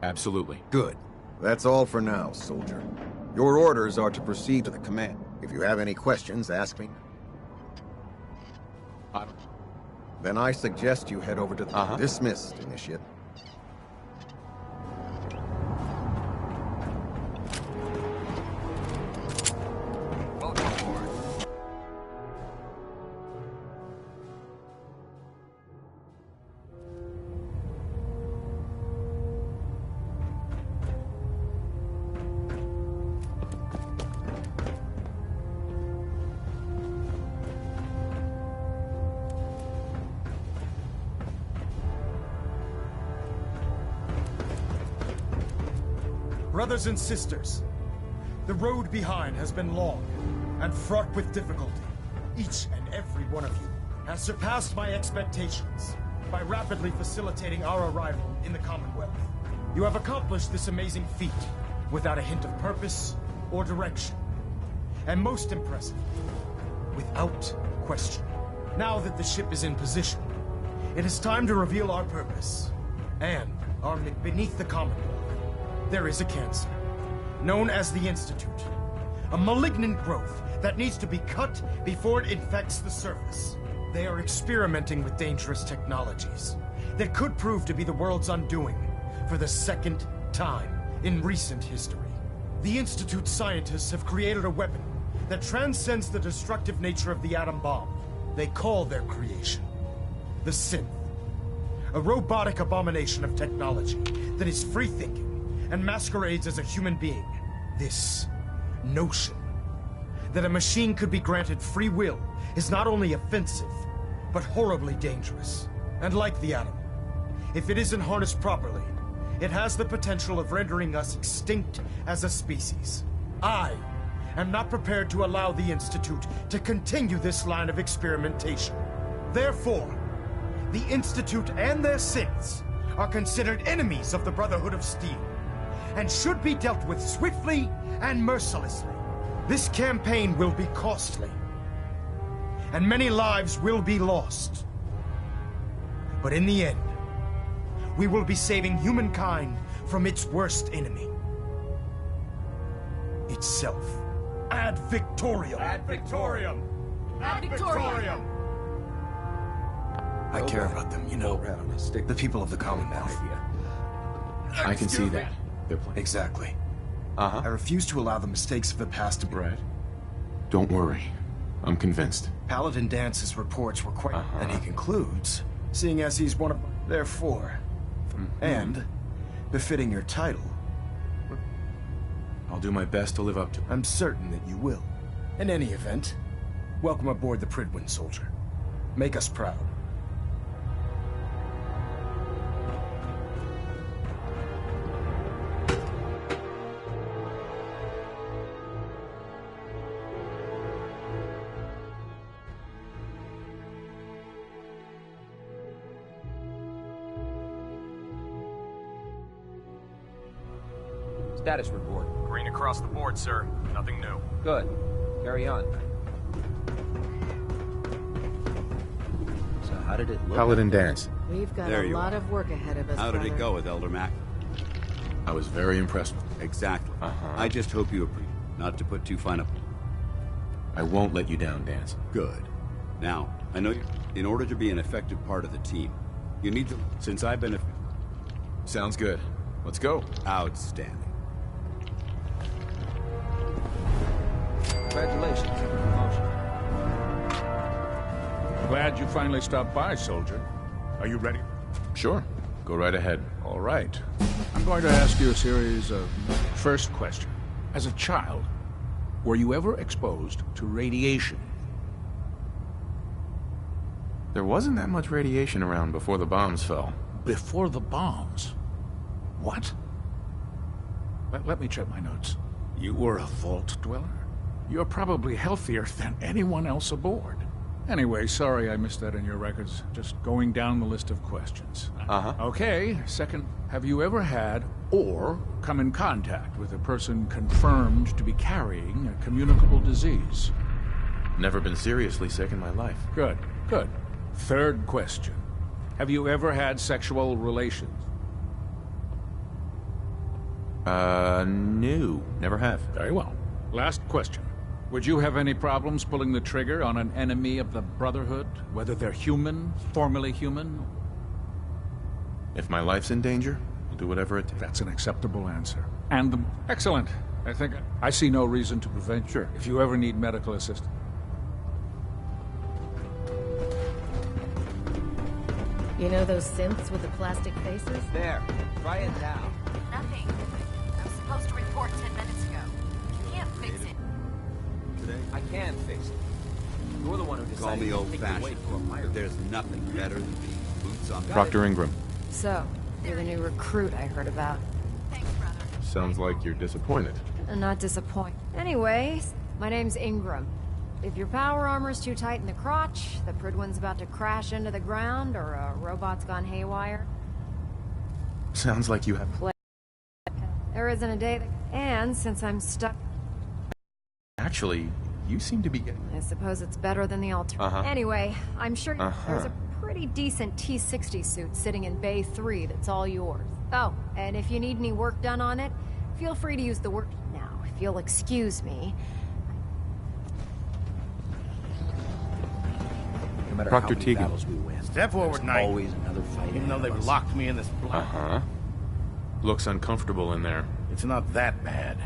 Absolutely. Good. That's all for now, soldier. Your orders are to proceed to the command. If you have any questions, ask me. Then I suggest you head over to the dismissed, Initiate. Welcome aboard. Brothers and sisters, the road behind has been long and fraught with difficulty. Each and every one of you has surpassed my expectations by rapidly facilitating our arrival in the Commonwealth. You have accomplished this amazing feat without a hint of purpose or direction. And most impressive, without question. Now that the ship is in position, it is time to reveal our purpose and our beneath the Commonwealth. There is a cancer, known as the Institute. A malignant growth that needs to be cut before it infects the surface. They are experimenting with dangerous technologies that could prove to be the world's undoing for the second time in recent history. The Institute scientists have created a weapon that transcends the destructive nature of the atom bomb. They call their creation the Synth. A robotic abomination of technology that is free-thinking and masquerades as a human being. This notion that a machine could be granted free will is not only offensive, but horribly dangerous. And like the atom, if it isn't harnessed properly, it has the potential of rendering us extinct as a species. I am not prepared to allow the Institute to continue this line of experimentation. Therefore, the Institute and their synths are considered enemies of the Brotherhood of Steel, and should be dealt with swiftly and mercilessly. This campaign will be costly, and many lives will be lost. But in the end, we will be saving humankind from its worst enemy. Itself. Ad Victoriam! Ad Victoriam! Ad Victoriam! I care about them, you know. The people of the Commonwealth. I can see that. They're playing. Exactly. I refuse to allow the mistakes of the past to be... Right. Don't worry. I'm convinced. Paladin Dance's reports were quite... And he concludes, seeing as he's one of... Therefore, and befitting your title... I'll do my best to live up to it. I'm certain that you will. In any event, welcome aboard the Pridwin, soldier. Make us proud. Status report. Green across the board, sir. Nothing new. Good. Carry on. So how did it look? Paladin Dance. We've got a lot of work ahead of us, How did brother. it go with Elder Mac? I was very impressed with him. Exactly. I just hope you appreciate, not to put too fine a... I won't let you down, Dance. Good. Now, I know in order to be an effective part of the team, you need to... Since I've been a... Sounds good. Let's go. Outstanding. Congratulations on the promotion. Glad you finally stopped by, soldier. Are you ready? Sure. Go right ahead. All right. I'm going to ask you a series of first questions. As a child, were you ever exposed to radiation? There wasn't that much radiation around before the bombs fell. Before the bombs? What? Let me check my notes. You were a vault dweller? You're probably healthier than anyone else aboard. Anyway, sorry I missed that in your records. Just going down the list of questions. Okay, second, have you ever had or come in contact with a person confirmed to be carrying a communicable disease? Never been seriously sick in my life. Good, good. Third question. Have you ever had sexual relations? No. Never have. Very well. Last question. Would you have any problems pulling the trigger on an enemy of the Brotherhood? Whether they're human, formerly human? If my life's in danger, I'll do whatever it takes. That's an acceptable answer. And excellent. I think I see no reason to prevent you if you ever need medical assistance. You know those synths with the plastic faces? There. Try it now. Nothing. I was supposed to report 10 minutes ago. You can't fix it. I can fix it. You're the one who Call decided me to take it away old-fashioned, for a hire. but there's nothing better than being boots on the Proctor Ingram. So, you're the new recruit I heard about. Thanks, brother. Sounds like you're disappointed. I'm not disappointed. Anyways, my name's Ingram. If your power armor's too tight in the crotch, the Pridwin's about to crash into the ground, or a robot's gone haywire, Sounds like you have... there isn't a day that... And since I'm stuck... Actually, you seem to be getting... I suppose it's better than the alternative. Anyway, I'm sure there's a pretty decent T-60 suit sitting in Bay 3 that's all yours. Oh, and if you need any work done on it, feel free to use the work... Now, if you'll excuse me... No matter Proctor how many Tegan. battles we win, Step forward, there's Knight. always another fight. Even though ahead of they've us. locked me in this block. Looks uncomfortable in there. It's not that bad.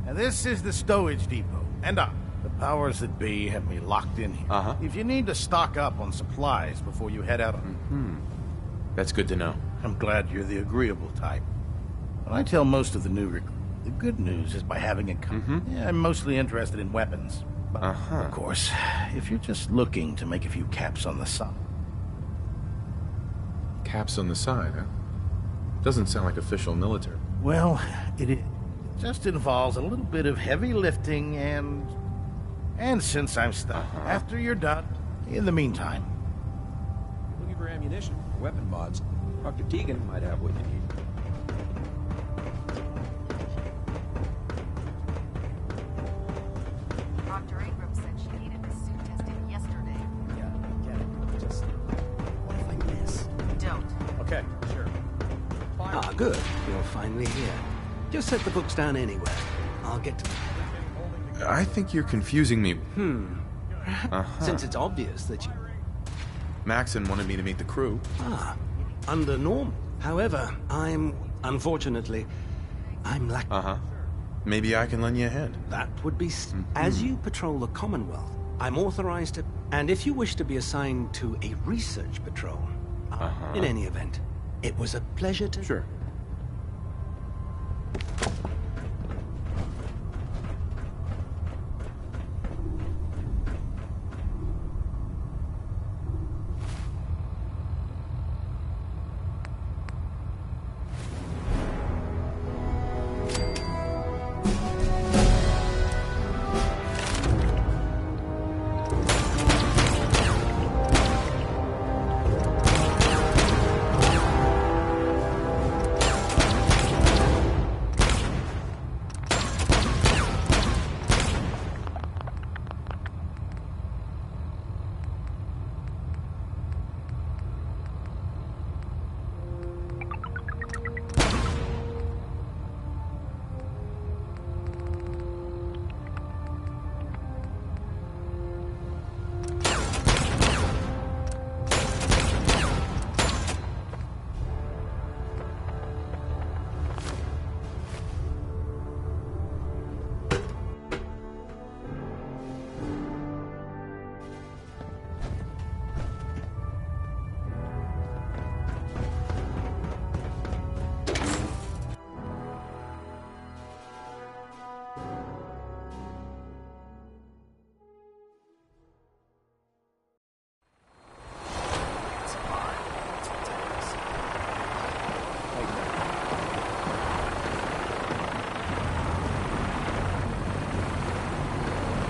Now, this is the stowage depot. And the powers that be have me locked in here. If you need to stock up on supplies before you head out on... That's good to know. I'm glad you're the agreeable type. When I tell most of the new recruits, the good news is by having a yeah, I'm mostly interested in weapons. But, of course, if you're just looking to make a few caps on the side... Caps on the side, huh? Doesn't sound like official military. Well, it just involves a little bit of heavy lifting and... And since I'm stuck, after you're done, in the meantime... Looking for ammunition, weapon mods. Dr. Tegan might have what you need. Dr. Ingram said she needed the suit tested yesterday. Yeah, I get it. Just... what if I miss? Don't. Okay, sure. Ah, good. You're finally here. Just set the books down anywhere. I'll get to them. I think you're confusing me. Since it's obvious that you... Maxon wanted me to meet the crew. Ah, under normal. However, unfortunately, I'm lacking. Maybe I can lend you a hand. That would be... As you patrol the Commonwealth, I'm authorized to... And if you wish to be assigned to a research patrol, in any event, it was a pleasure to... Sure.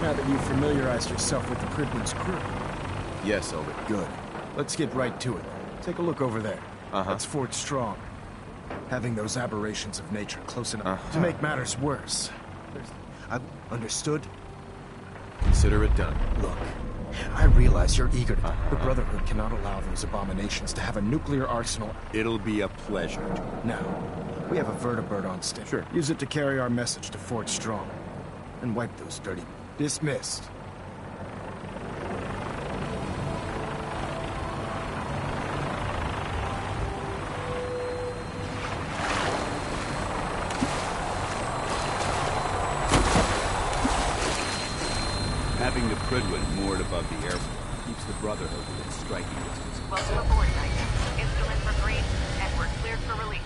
Now that you've familiarized yourself with the Pridwin's crew. Yes, Elder. Good. Let's get right to it. Take a look over there. That's Fort Strong. Having those aberrations of nature close enough to make matters worse. Understood? Consider it done. Look, I realize you're eager to... The Brotherhood cannot allow those abominations to have a nuclear arsenal. It'll be a pleasure. Now, we have a vertibird on stick. Sure. Use it to carry our message to Fort Strong. And wipe those dirty Dismissed. Having the Prydwen moored above the airport keeps the Brotherhood within striking distance. Welcome aboard, Knight. Instruments are green, and we're cleared for release.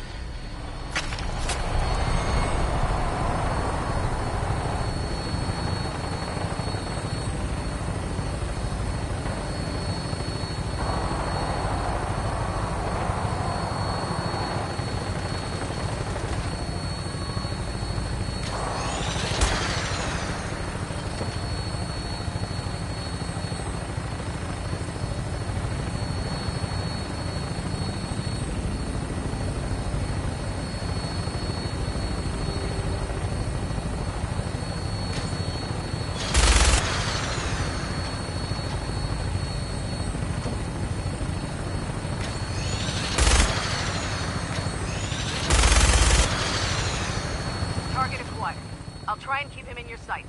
Target acquired. I'll try and keep him in your sights.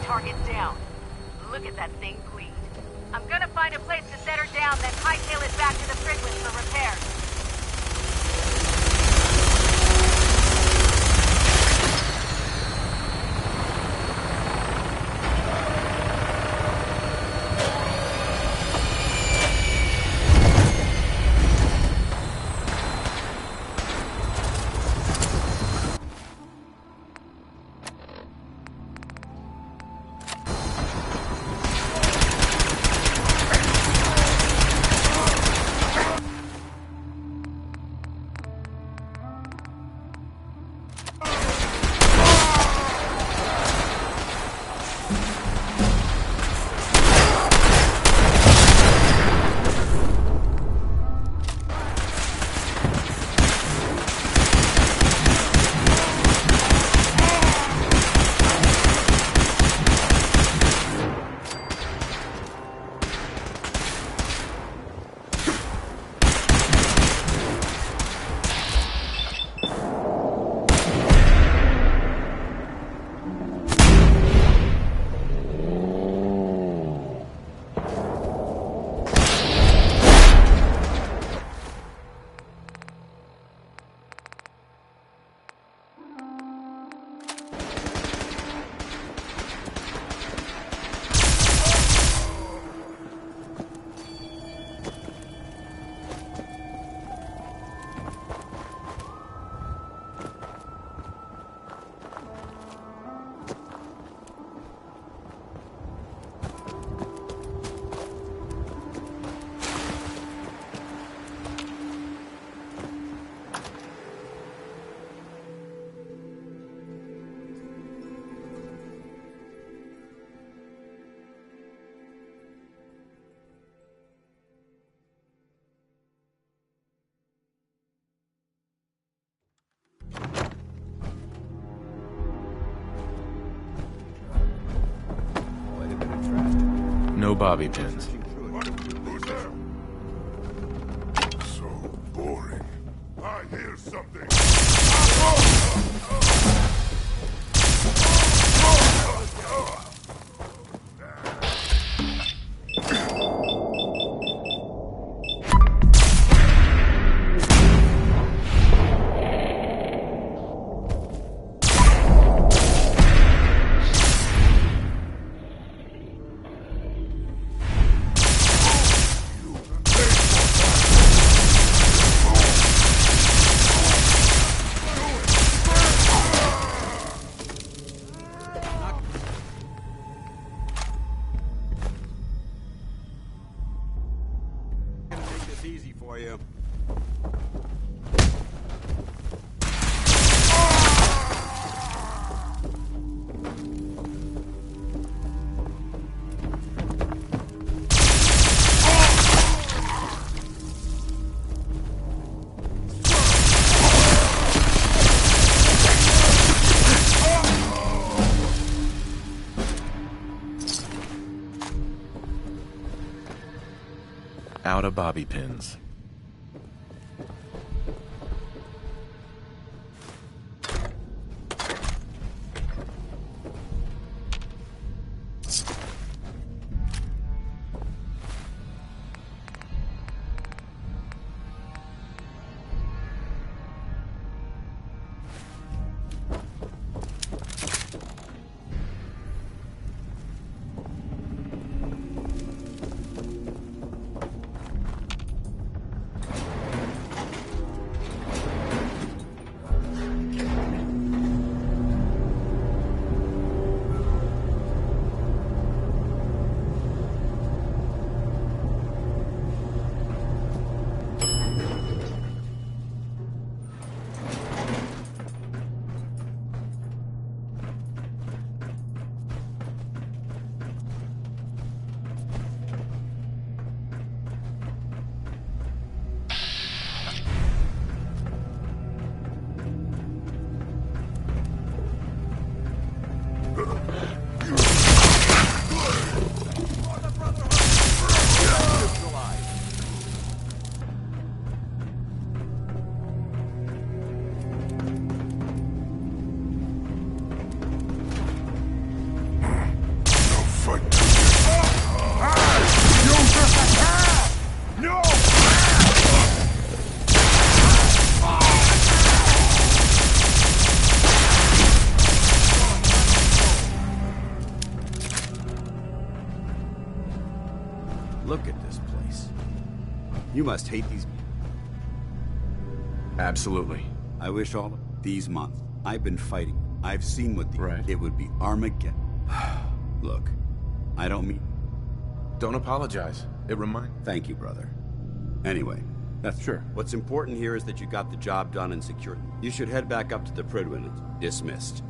Target down. Look at that thing bleed. I'm gonna find a place to set her down, then hightail it back to the Prydwen for repairs. No bobby pins. So boring. I hear something. this easy for you. Out of bobby pins. Look at this place. You must hate these... Absolutely. I wish all of these months. I've been fighting. I've seen what the... Right. It would be Armageddon. Look, I don't mean... Don't apologize. It Thank you, brother. Anyway, that's... Sure. What's important here is that you got the job done and secured. You should head back up to the Prydwen and dismissed.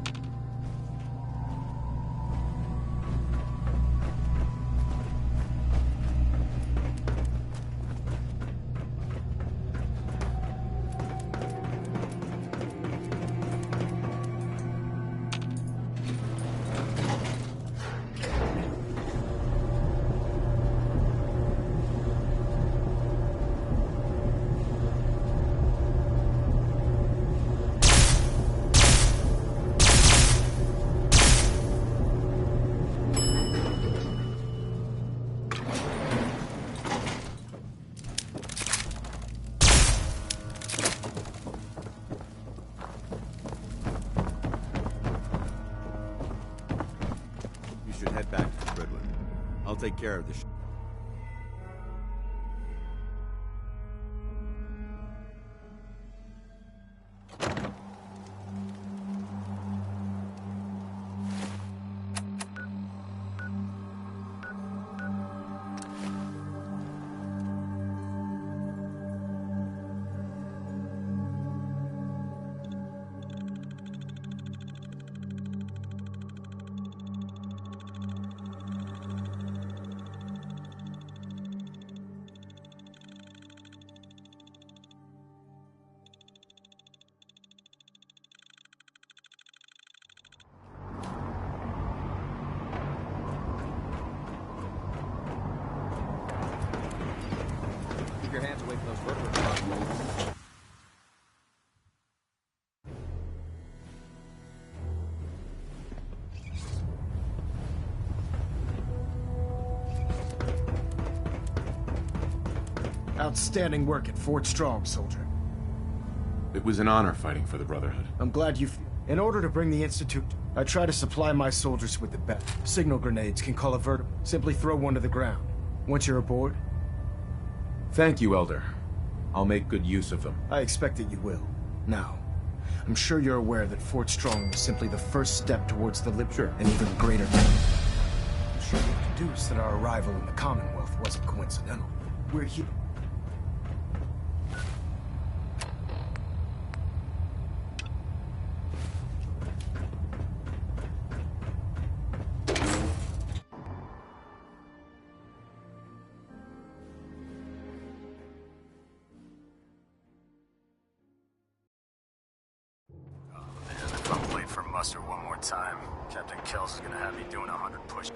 Head back to the Prydwen. I'll take care of this. Your hands away from those vertebrae. Outstanding work at Fort Strong, soldier. It was an honor fighting for the Brotherhood. I'm glad you... In order to bring the Institute, I try to supply my soldiers with the best. Signal grenades can call a vertebra. Simply throw one to the ground. Once you're aboard... Thank you, Elder. I'll make good use of them. I expect that you will. Now, I'm sure you're aware that Fort Strong was simply the first step towards the an even greater... I'm sure you deduce that our arrival in the Commonwealth wasn't coincidental. We're here... time. Captain Kells is gonna have me doing 100 push.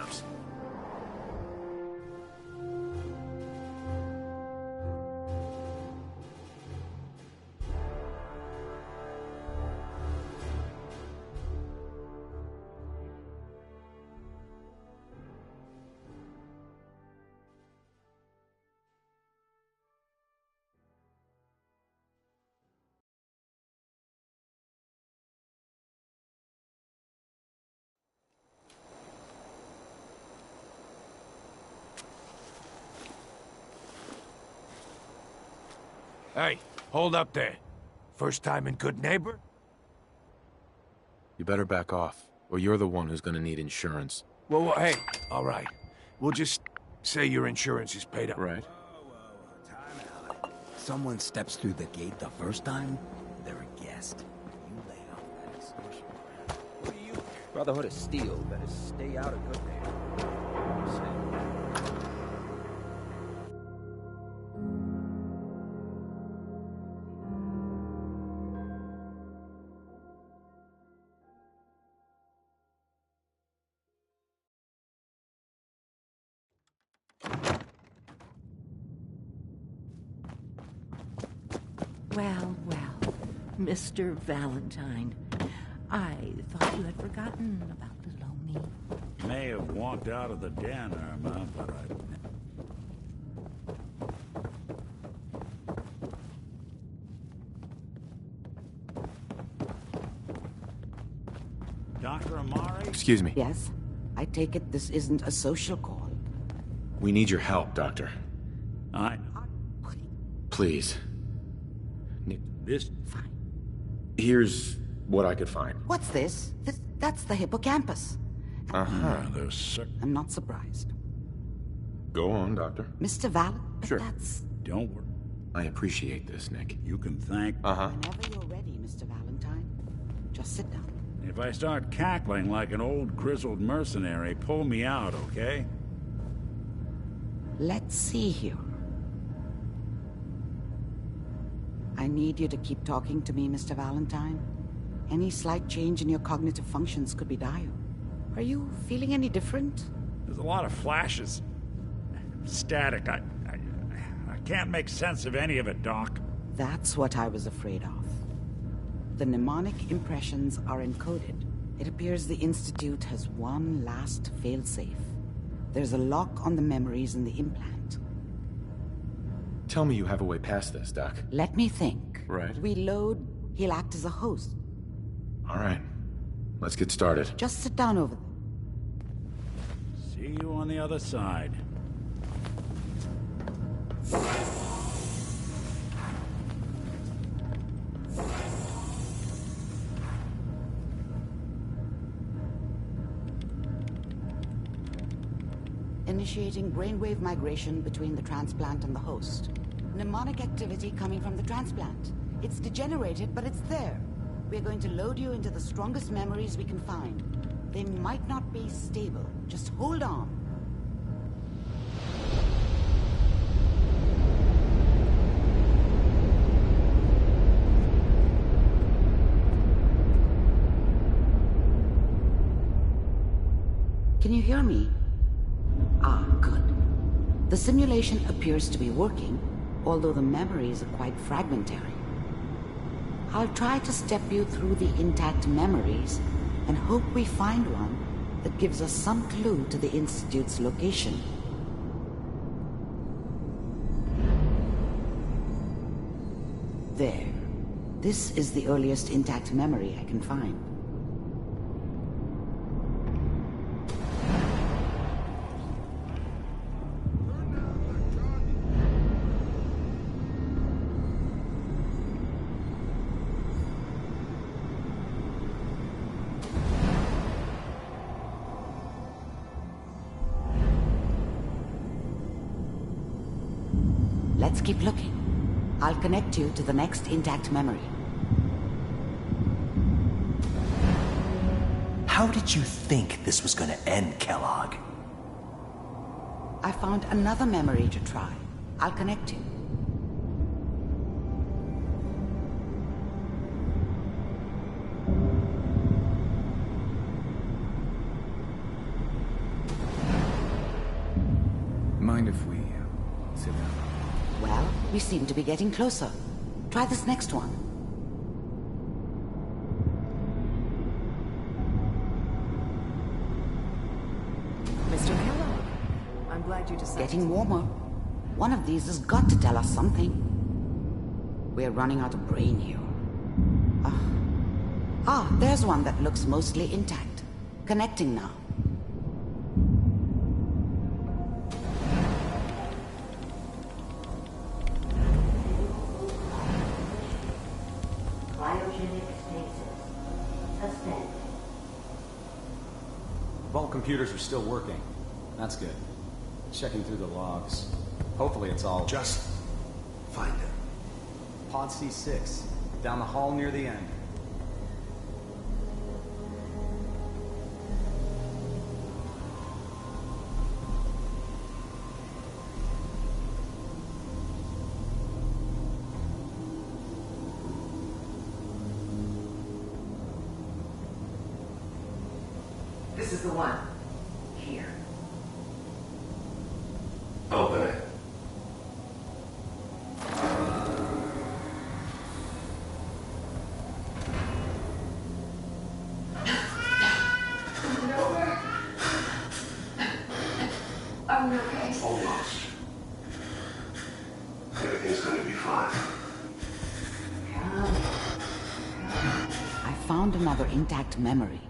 Ups. Hey, hold up there. First time in Good Neighbor? You better back off, or you're the one who's gonna need insurance. Well, hey, all right. We'll just say your insurance is paid up. Right. Someone steps through the gate the first time, they're a guest. You lay off that extortion. What are you? Brotherhood of Steel better stay out of Good Neighbor. Well, well, Mr. Valentine. I thought you had forgotten about little me. May have walked out of the den, Irma, but Dr. Amari? Excuse me. Yes? I take it this isn't a social call. We need your help, Doctor. Please. This... Here's what I could find. What's this? That's the hippocampus. Uh-huh. I'm not surprised. Go on, Doctor. Mr. Val... Sure. That's... Don't worry. I appreciate this, Nick. You can thank... Uh-huh. Whenever you're ready, Mr. Valentine. Just sit down. If I start cackling like an old grizzled mercenary, pull me out, okay? Let's see here. I need you to keep talking to me, Mr. Valentine. Any slight change in your cognitive functions could be dire. Are you feeling any different? There's a lot of flashes. Static. I can't make sense of any of it, Doc. That's what I was afraid of. The mnemonic impressions are encoded. It appears the Institute has one last failsafe. There's a lock on the memories in the implant. Tell me you have a way past this, Doc. Let me think. Right. We load, he'll act as a host. All right. Let's get started. Just sit down over there. See you on the other side. Initiating brainwave migration between the transplant and the host. Mnemonic activity coming from the transplant. It's degenerated, but it's there. We're going to load you into the strongest memories we can find. They might not be stable. Just hold on. Can you hear me? Ah, good. The simulation appears to be working, although the memories are quite fragmentary. I'll try to step you through the intact memories and hope we find one that gives us some clue to the Institute's location. There. This is the earliest intact memory I can find. Let's keep looking. I'll connect you to the next intact memory. How did you think this was gonna end, Kellogg? I found another memory to try. I'll connect you. mind if we sit down? Well, we seem to be getting closer. Try this next one. Mr. Kellogg, I'm glad you decided. Getting warmer. One of these has got to tell us something. We're running out of brain here. There's one that looks mostly intact. Connecting now. Cryogenic stasis. Suspended. Vault computers are still working. That's good. Checking through the logs. Hopefully it's all... Just find it. Pod C6. Down the hall near the end. This is the one. Here. Open it. I'm okay. Almost. Everything's gonna be fine. I found another intact memory.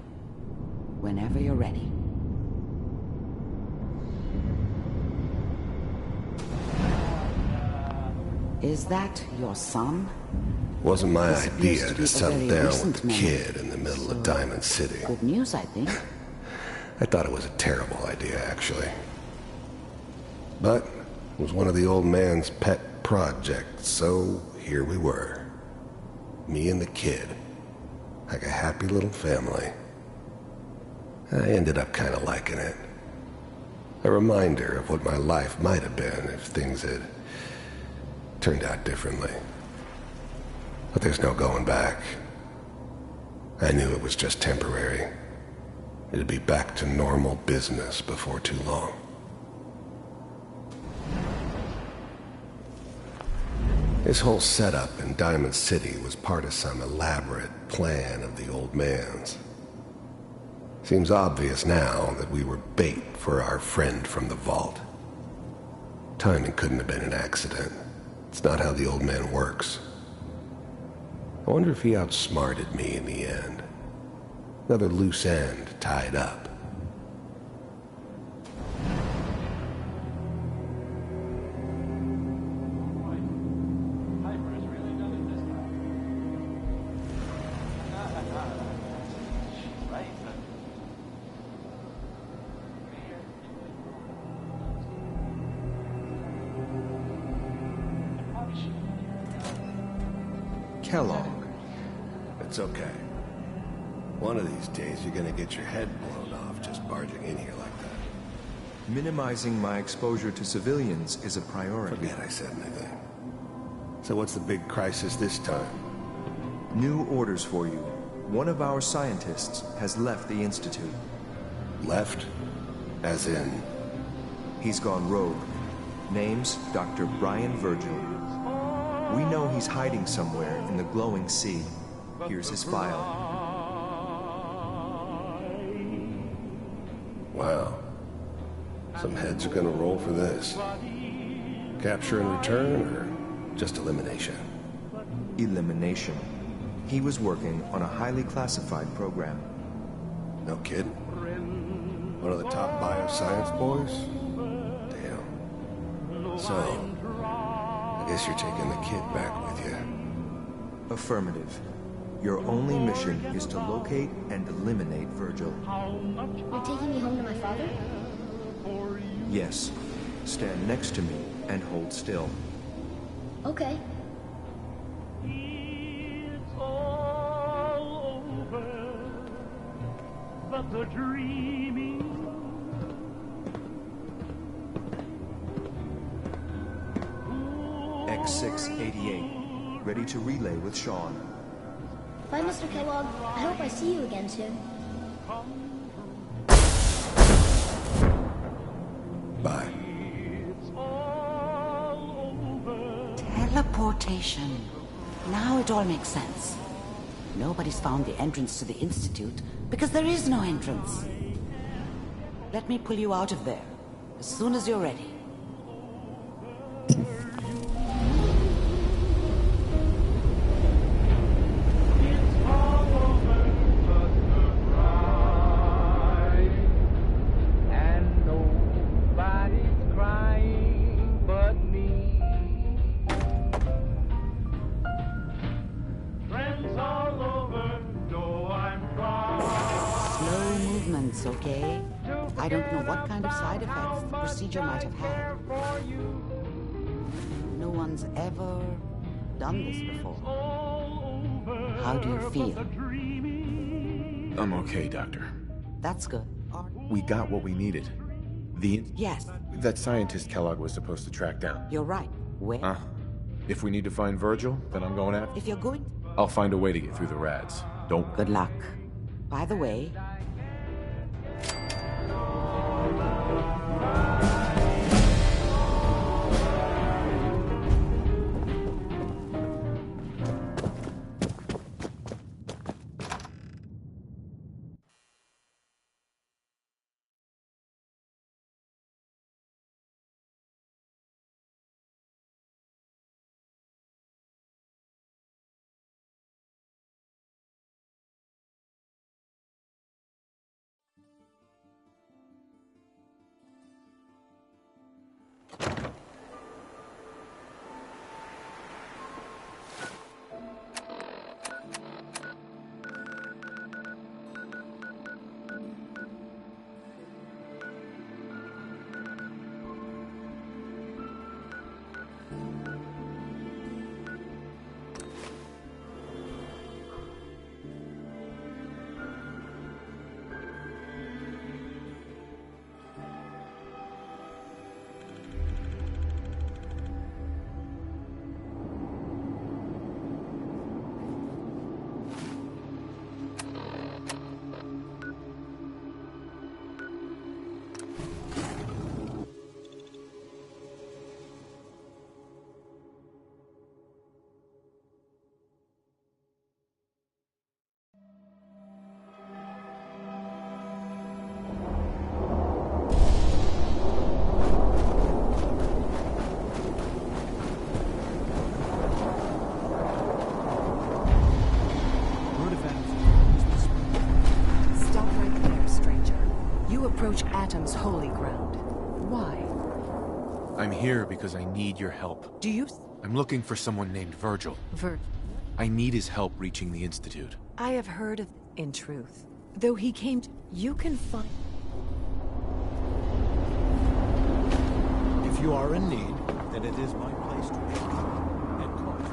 Whenever you're ready. Is that your son? Wasn't my This appears idea to be to a settle very down recent with the memory. kid in the middle of Diamond City. Good news, I think. I thought it was a terrible idea, actually. But it was one of the old man's pet projects, so here we were. Me and the kid. Like a happy little family. I ended up kind of liking it. A reminder of what my life might have been if things had turned out differently. But there's no going back. I knew it was just temporary. It'd be back to normal business before too long. This whole setup in Diamond City was part of some elaborate plan of the old man's. Seems obvious now that we were bait for our friend from the vault. Timing couldn't have been an accident. It's not how the old man works. I wonder if he outsmarted me in the end. Another loose end tied up. Kellogg. It's okay. One of these days you're gonna get your head blown off just barging in here like that. Minimizing my exposure to civilians is a priority. Forget I said anything. So what's the big crisis this time? New orders for you. One of our scientists has left the Institute. Left? As in? He's gone rogue. Name's Dr. Brian Virgil. We know he's hiding somewhere in the glowing sea. Here's his file. Wow. Some heads are gonna roll for this. Capture and return, or just elimination? Elimination. He was working on a highly classified program. No kid? One of the top bioscience boys? Damn. So, I guess you're taking the kid back with you. Affirmative. Your only mission is to locate and eliminate Virgil. You're taking me home to my father? Yes. Stand next to me and hold still. Okay. But the dreaming X688, ready to relay with Sean. Bye, Mr. Kellogg. I hope I see you again soon. Bye. Teleportation. Now it all makes sense. Nobody's found the entrance to the Institute because there is no entrance. Let me pull you out of there as soon as you're ready. Okay? I don't know what kind of side effects the procedure might have had. No one's ever done this before. How do you feel? I'm okay, Doctor. That's good. We got what we needed. Yes. That scientist Kellogg was supposed to track down. You're right. Where? If we need to find Virgil, then I'm going after. If you're going... I'll find a way to get through the rads. Don't... Good luck. By the way... Atom's holy ground. Why? I'm here because I need your help. Do you? I'm looking for someone named Virgil. I need his help reaching the Institute. I have heard of... In truth, though he came to... You can find... If you are in need, then it is my place to help you. And call you.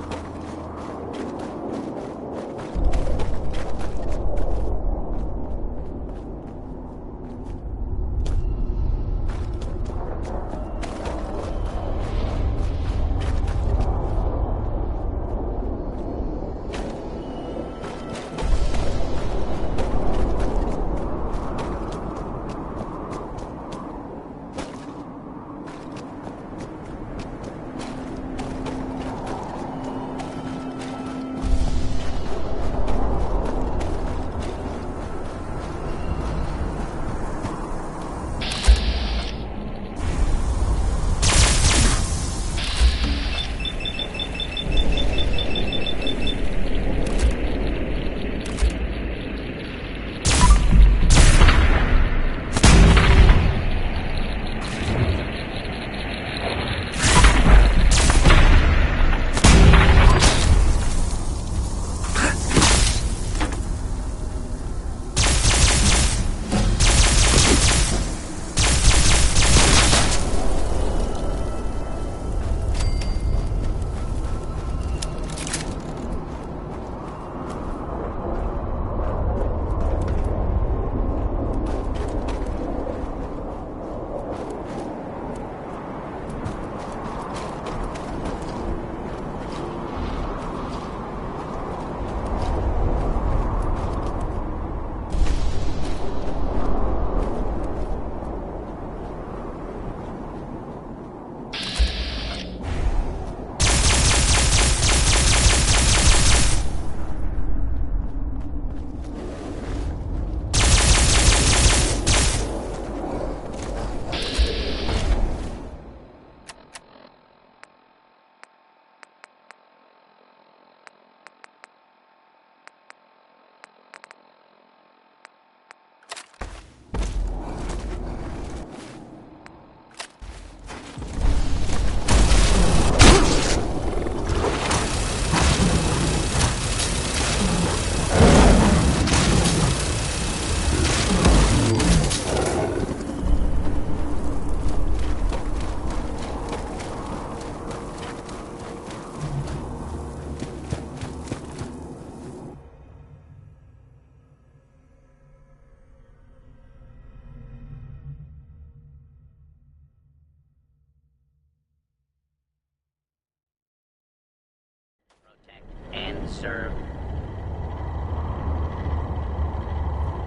served.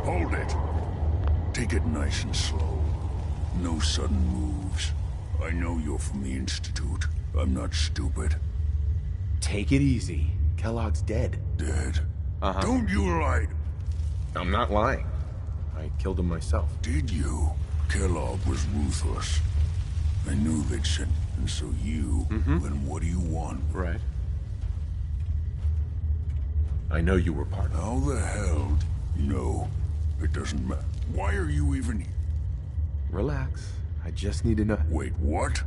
Hold it. Take it nice and slow. No sudden moves. I know you're from the Institute. I'm not stupid. Take it easy. Kellogg's dead. Dead? Uh-huh. Don't you lie! I'm not lying. I killed him myself. Did you? Kellogg was ruthless. I knew they'd send... And so you... Then what do you want? Right. I know you were part of it. How the hell... No. It doesn't matter. Why are you even here? Relax. I just need to know... Wait, what?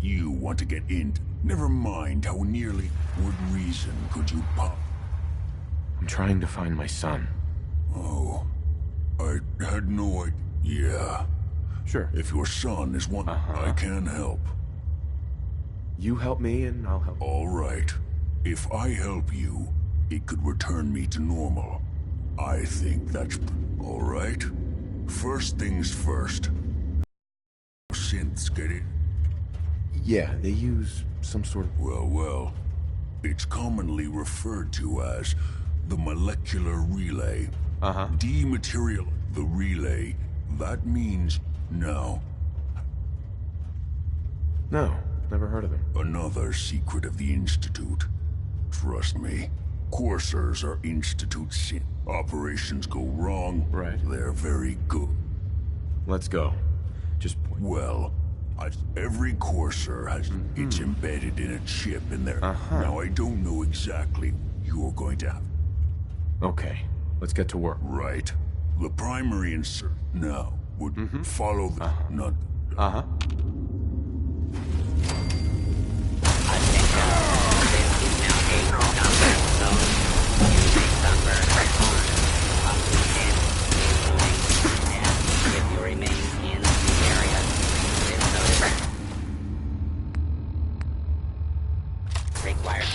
You want to get in... Never mind how nearly... What reason could you pop? I'm trying to find my son. Oh. I had no idea. Yeah. Sure. If your son is one... I can help. You help me and I'll help. All right. If I help you, it could return me to normal. I think that's... All right? First things first. Synths get it? Yeah, they use some sort of... Well. It's commonly referred to as the molecular relay. Dematerial... The relay. That means... No. No, never heard of them. Another secret of the Institute. Trust me. Coursers are Institute synth. Operations go wrong. Right. They're very good. Let's go. Just point. Well, every Courser has... It's embedded in a chip in there. Now, I don't know exactly you're going to have... Okay, let's get to work. Right. The primary insert now would follow the... Not... If you remain in the area, required.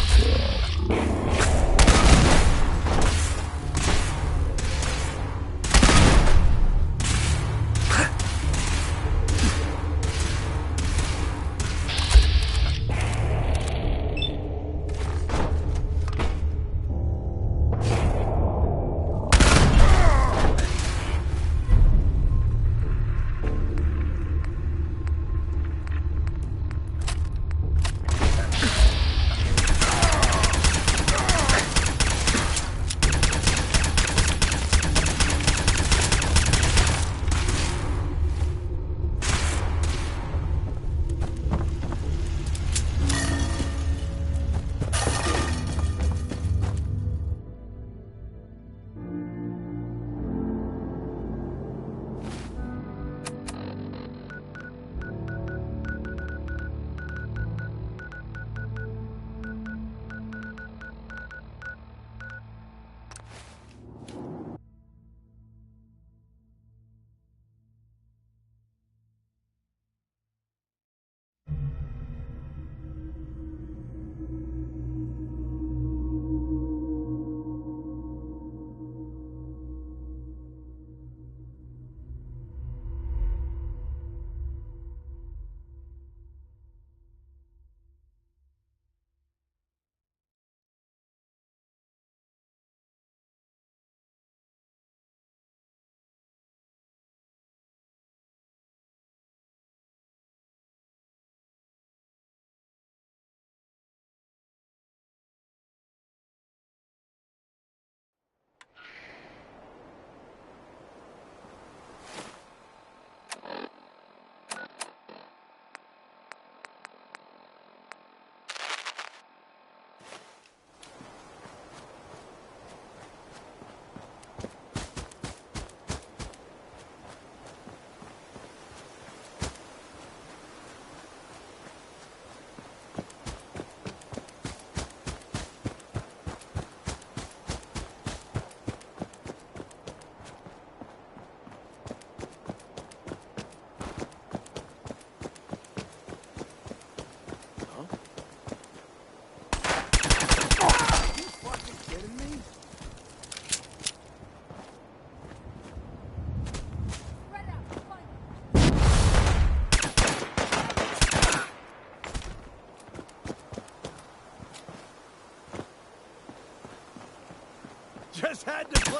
just had to play.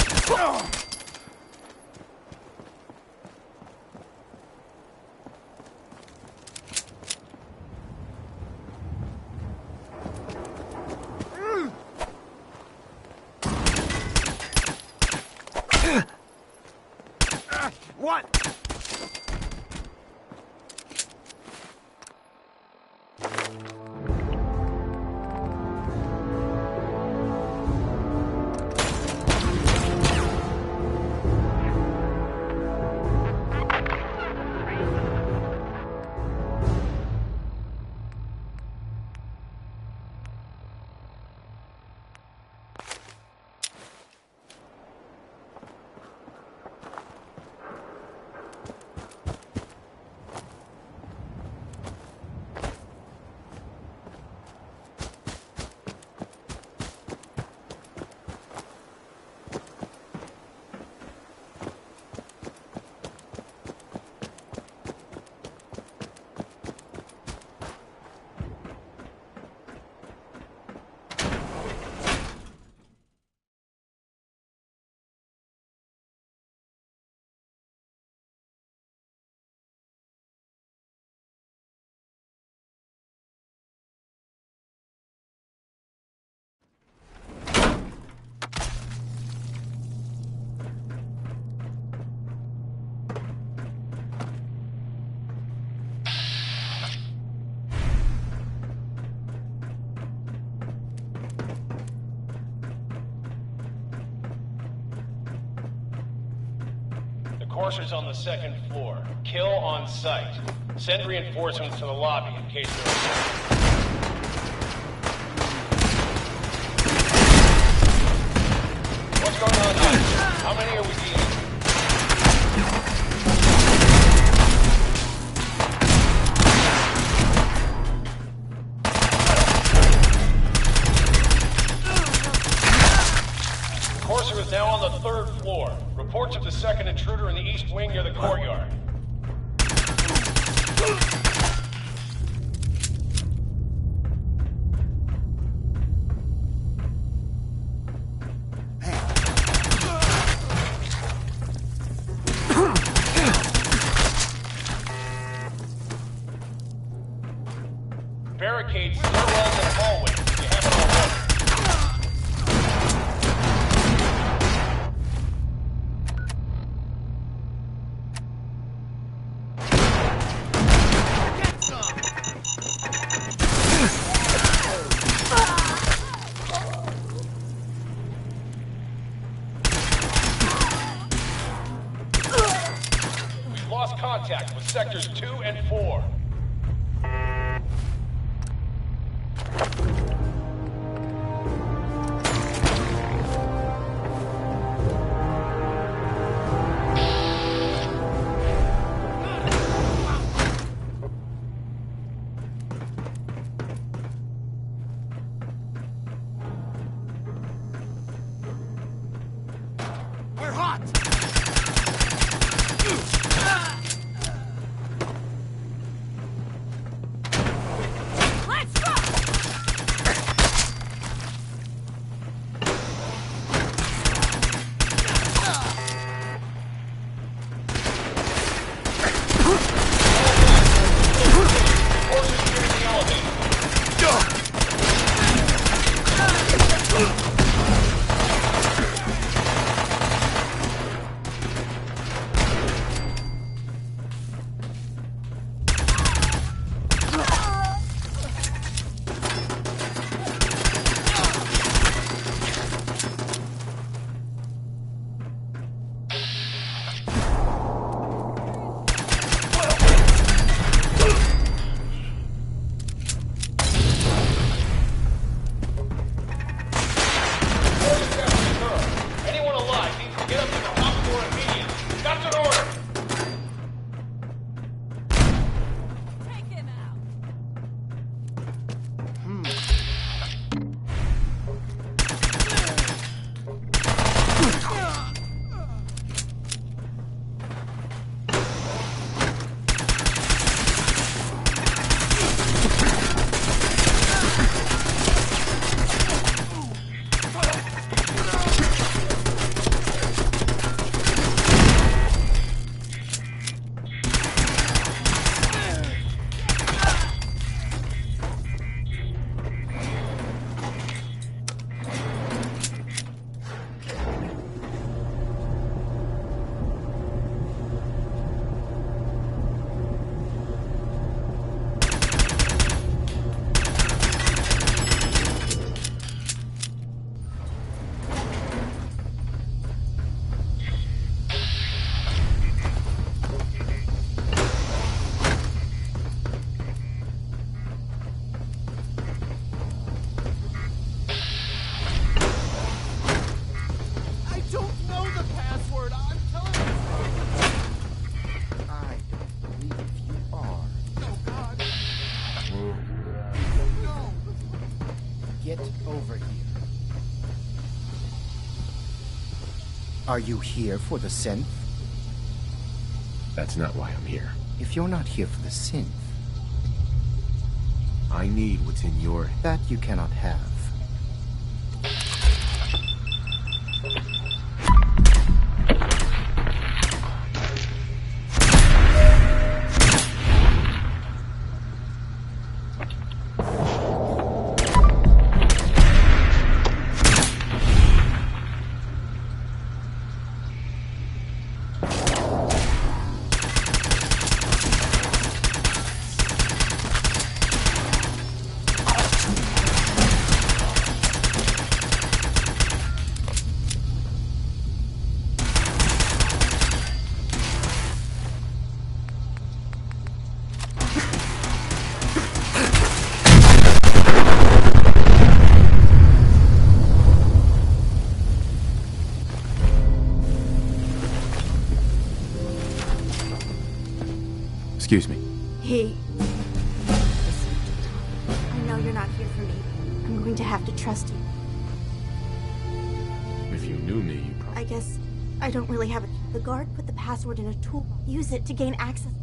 What? Courser's on the second floor. Kill on sight. Send reinforcements to the lobby in case there are... What's going on here? How many are we dealing with? Courser is now on the third floor. Reports of the second intruder in the east wing near the courtyard. Barricades stairwells and hallways if you haven't already. Contact with sectors 2 and 4. We're hot! Are you here for the synth? That's not why I'm here. If you're not here for the synth... I need what's in your... That you cannot have. Excuse me. Hey. I know you're not here for me. I'm going to have to trust you. If you knew me, you probably... I guess I don't really have it. The guard put the password in a tool. Use it to gain access.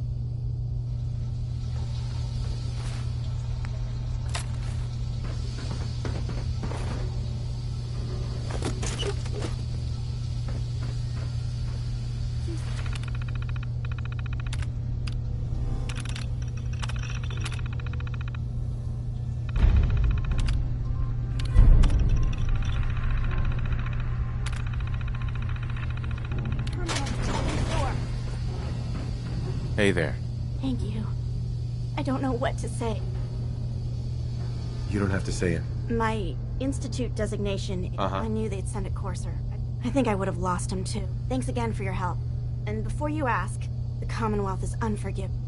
Hey there. Thank you. I don't know what to say. You don't have to say it. My institute designation, I knew they'd send a courser. I think I would have lost him too. Thanks again for your help. And before you ask, the Commonwealth is unforgiving.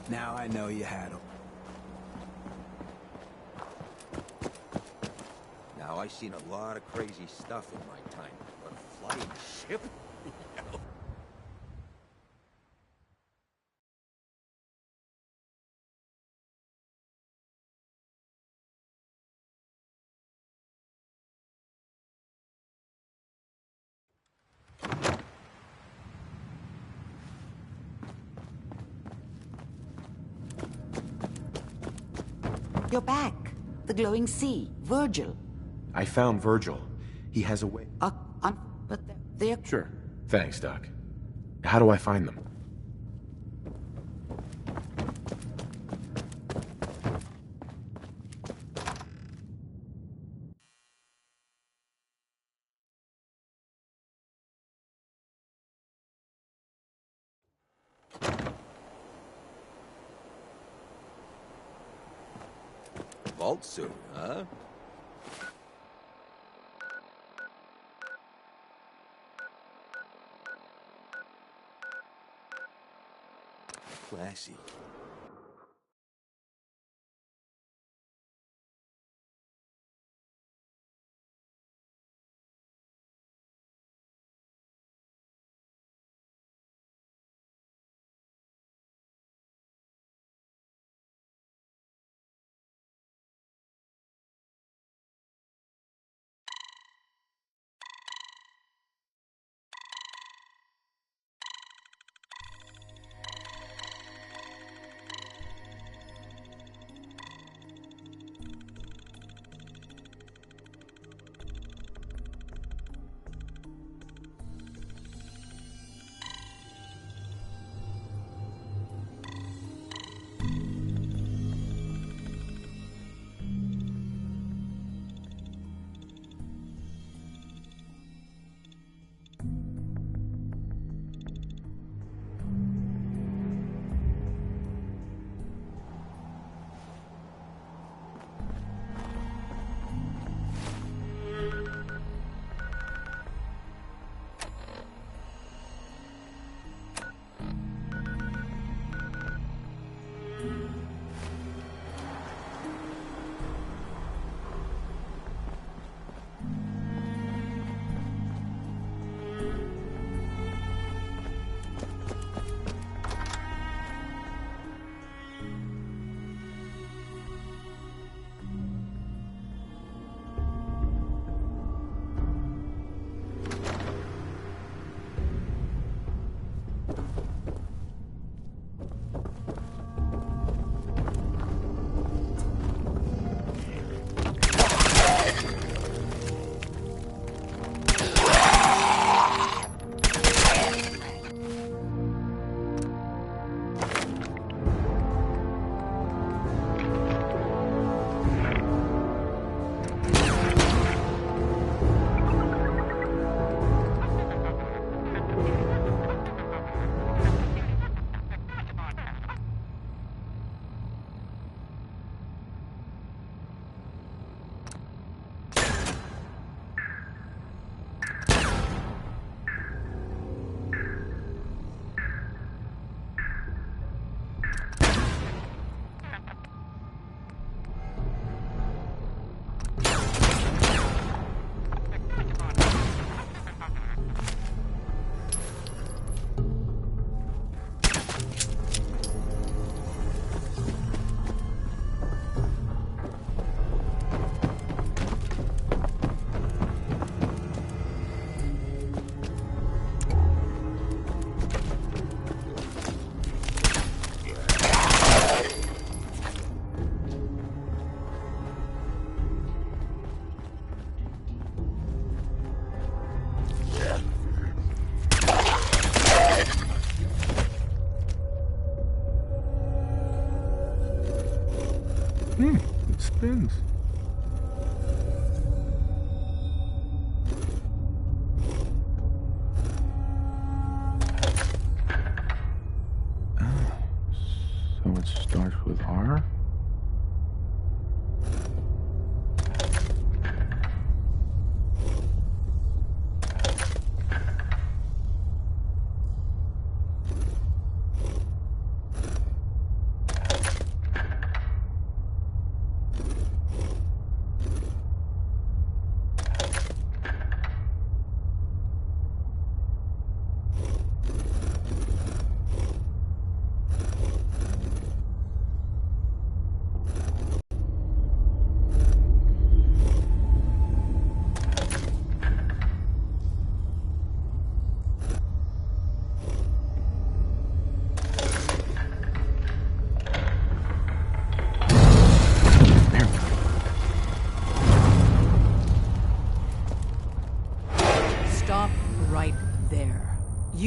Now I know you had them. Now, I've seen a lot of crazy stuff in my time, but a flying ship? You're back. The glowing sea. Virgil. I found Virgil. He has a way... But they're... Sure. Thanks, Doc. How do I find them? Vault suit, huh? Classy. It spins. So it starts with R?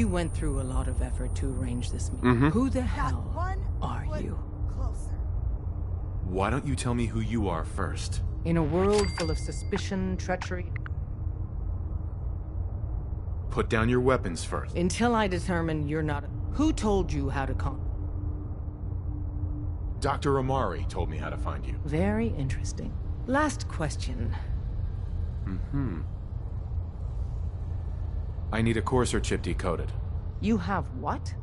You went through a lot of effort to arrange this meeting. Who the hell are you? Why don't you tell me who you are first? In a world full of suspicion, treachery... Put down your weapons first. Until I determine you're not... Who told you how to con... Dr. Amari told me how to find you. Very interesting. Last question. I need a Courser chip decoded. You have what?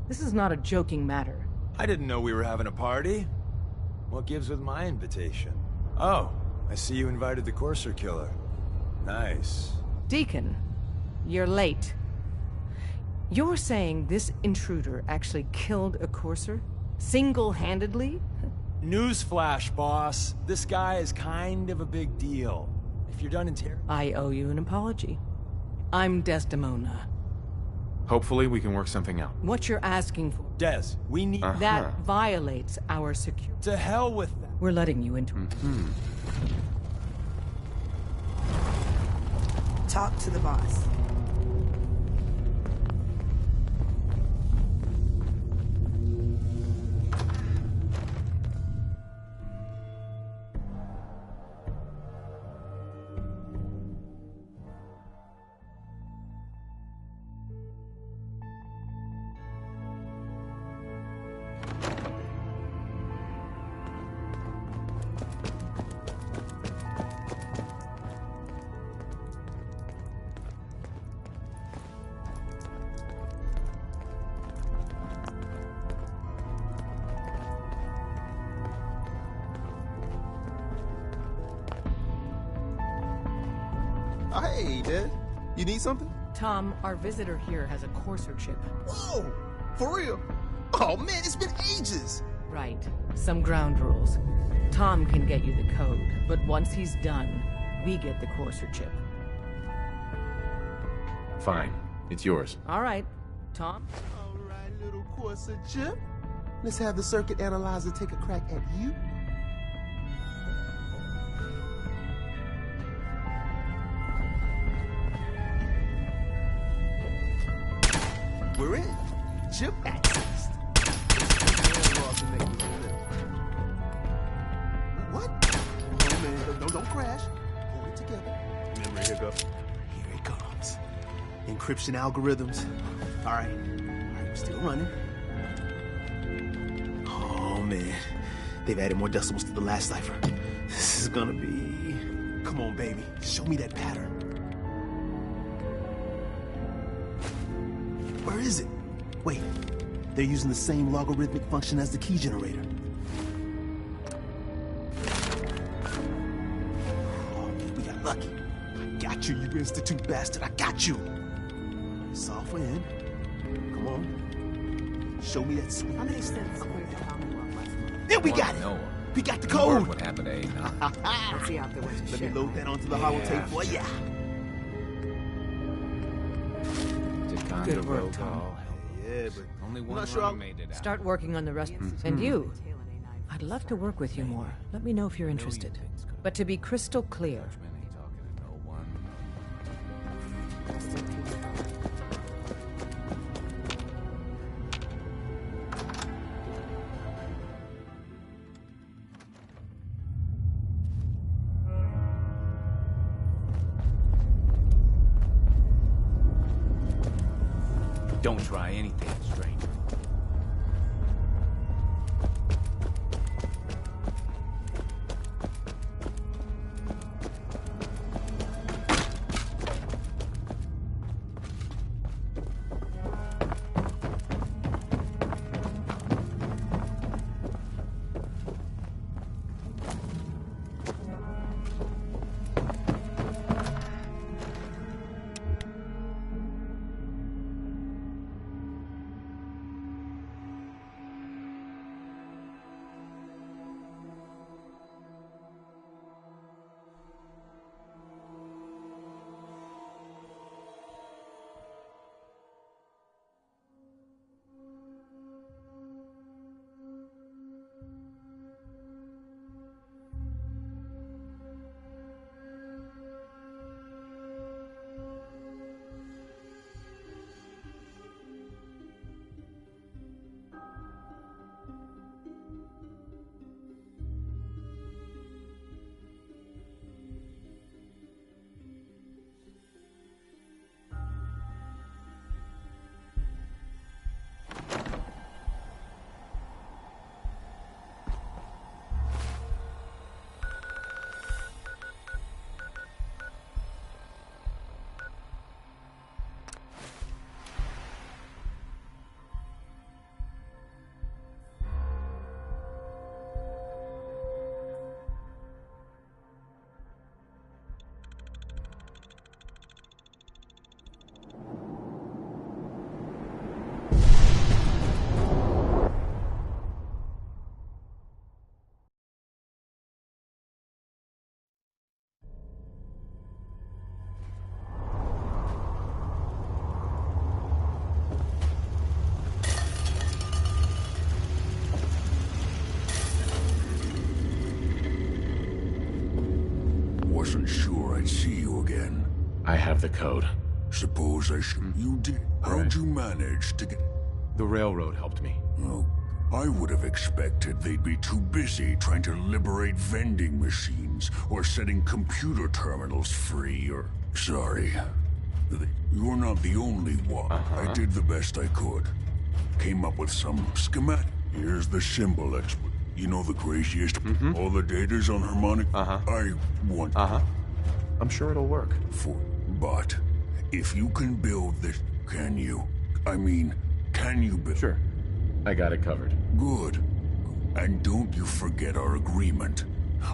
This is not a joking matter. I didn't know we were having a party. What gives with my invitation? Oh, I see you invited the Courser killer. Nice. Deacon, you're late. You're saying this intruder actually killed a Courser? Single-handedly? Newsflash, boss. This guy is kind of a big deal. If you're done interrogating... I owe you an apology. I'm Desdemona. Hopefully we can work something out. What you're asking for... Des, we need... That violates our security. To hell with that. We're letting you into... Talk to the boss. Hey, Dad. You need something? Tom, our visitor here has a Courser chip. Whoa! For real? Oh, man, it's been ages! Right. Some ground rules. Tom can get you the code, but once he's done, we get the Courser chip. Fine. It's yours. All right. Tom? All right, little Courser chip. Let's have the circuit analyzer take a crack at you. We're in. Chip accessed. What? Oh man, don't crash. Hold it together. Memory hiccup. Here it comes. Encryption algorithms. All right, we're still running. Oh man, they've added more decimals to the last cipher. This is gonna be... Come on, baby. Show me that pattern. Where is it? Wait, they're using the same logarithmic function as the key generator. Oh, man, we got lucky. I got you, you Institute bastard. I got you. Software in. Come on. Show me that sweet. How many cents cleared the Commonwealth last month? Yeah, we got it. We got the code. What happened to Let's see out there went to Let me shit. load that onto the holotape for ya. Good work, Tom. Yeah, but only I'm one not sure runner made it out. Start working on the rest. And you. I'd love to work with you more. Let me know if you're interested. But to be crystal clear, Don't try anything strange. wasn't sure I'd see you again. I have the code. Suppose I should. You did. How'd you manage to get... The railroad helped me. Oh, I would have expected they'd be too busy trying to liberate vending machines or setting computer terminals free or... Sorry. You're not the only one. I did the best I could. Came up with some schematic. Here's the symbol expert. You know the craziest? All the data's on harmonic. I want... I'm sure it'll work. But if you can build this, can you? I mean, can you build... Sure. I got it covered. Good. And don't you forget our agreement.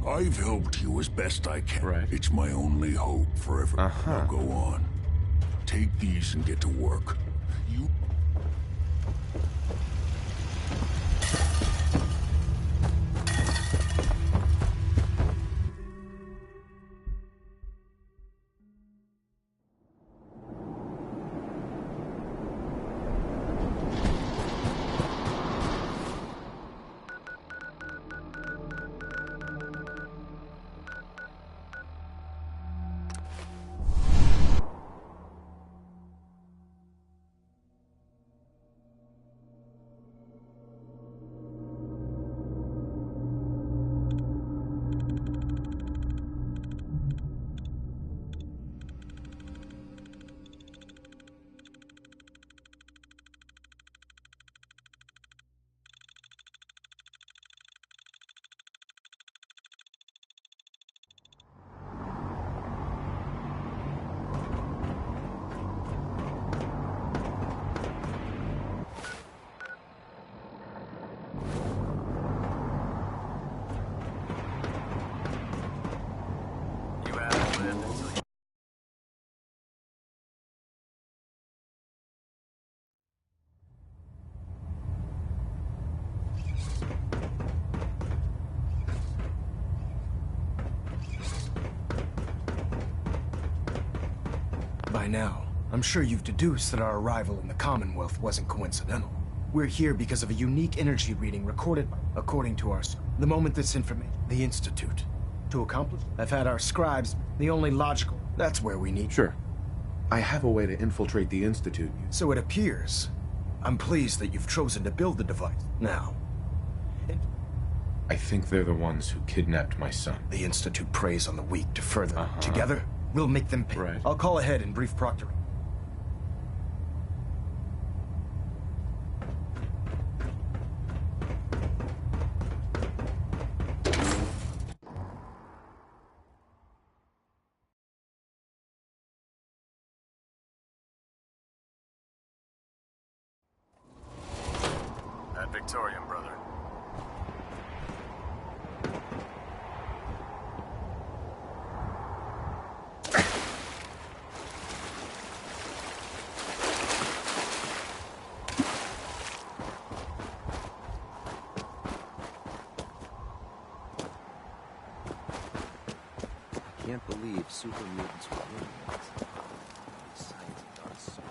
I've helped you as best I can. Right. It's my only hope forever. Now go on. Take these and get to work. You... By now, I'm sure you've deduced that our arrival in the Commonwealth wasn't coincidental. We're here because of a unique energy reading recorded, according to our... The moment this information... The Institute. To accomplish, I've had our scribes, the only logical... That's where we need... Sure. I have a way to infiltrate the Institute. So it appears. I'm pleased that you've chosen to build the device. Now... I think they're the ones who kidnapped my son. The Institute preys on the weak to further... Together, we'll make them pay. Right. I'll call ahead and brief proctoring. At Victorian, brother. I can't believe super mutants were aliens. Science has gone so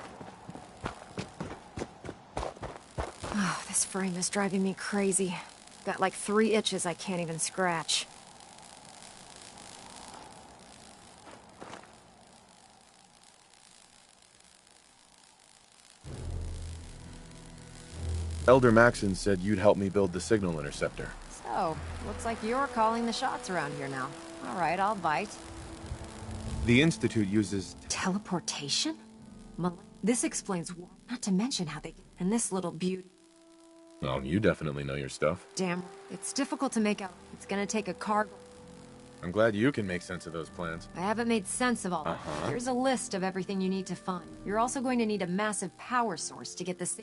wrong. Oh, this frame is driving me crazy. Got like 3 itches I can't even scratch. Elder Maxon said you'd help me build the signal interceptor. So, looks like you're calling the shots around here now. All right, I'll bite. The Institute uses... Teleportation? This explains why. Not to mention how they... And this little beauty... Well, you definitely know your stuff. Damn, it's difficult to make out. It's gonna take a cargo. I'm glad you can make sense of those plans. I haven't made sense of all that. Here's a list of everything you need to find. You're also going to need a massive power source to get this...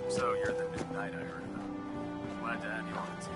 So you're the new knight I heard about. Glad to have you on the team.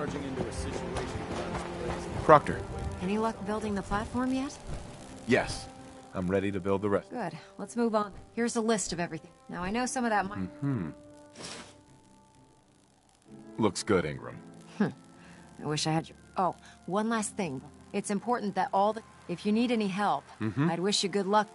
Charging into a situation. Proctor. Any luck building the platform yet? Yes. I'm ready to build the rest. Good. Let's move on. Here's a list of everything. Now, I know some of that might... Looks good, Ingram. I wish I had your... Oh, one last thing. It's important that all the... If you need any help, I'd wish you good luck.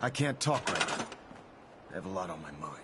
I can't talk right now. I have a lot on my mind.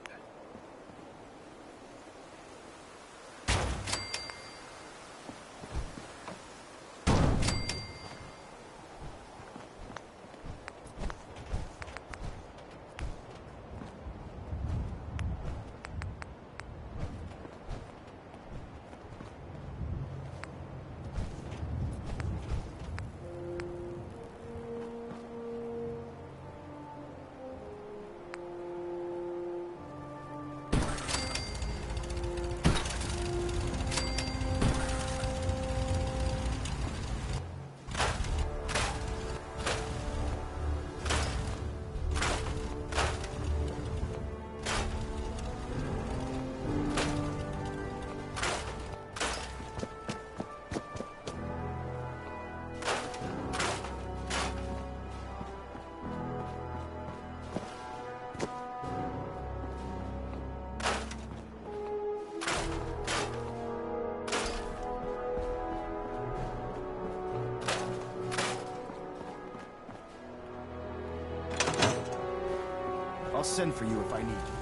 send for you if I need you.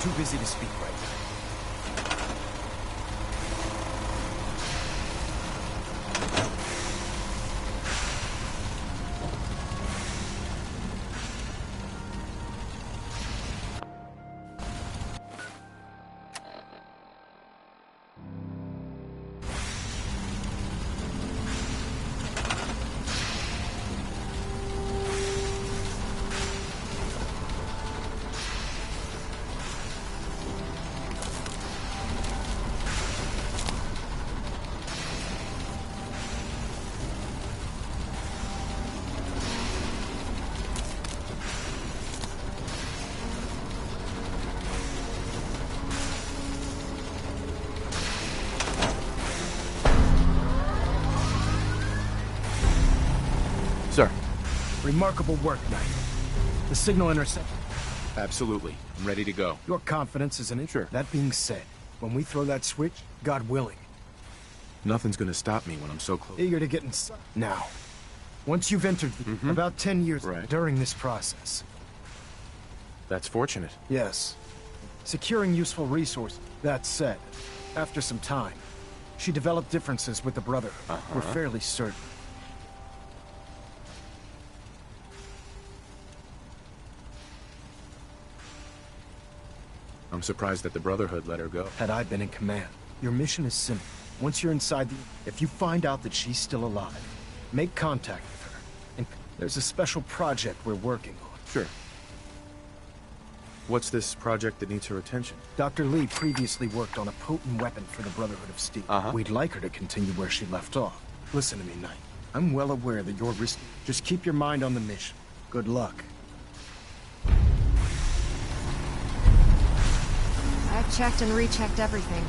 Too busy to speak right now. Remarkable work, Knight. The signal intercept. Absolutely. I'm ready to go. Your confidence is an issue. Sure. That being said, when we throw that switch, God willing, Nothing's gonna stop me when I'm so close. eager to get inside. Now, once you've entered about 10 years Right. during this process. That's fortunate. Yes. Securing useful resources. That said, after some time, she developed differences with the Brotherhood. We're fairly certain. I'm surprised that the Brotherhood let her go. Had I been in command, your mission is simple. Once you're inside if you find out that she's still alive, make contact with her. And there's a special project we're working on. Sure. What's this project that needs her attention? Dr. Lee previously worked on a potent weapon for the Brotherhood of Steel. We'd like her to continue where she left off. Listen to me, Knight. I'm well aware that you're risky. Just keep your mind on the mission. Good luck. I've checked and rechecked everything.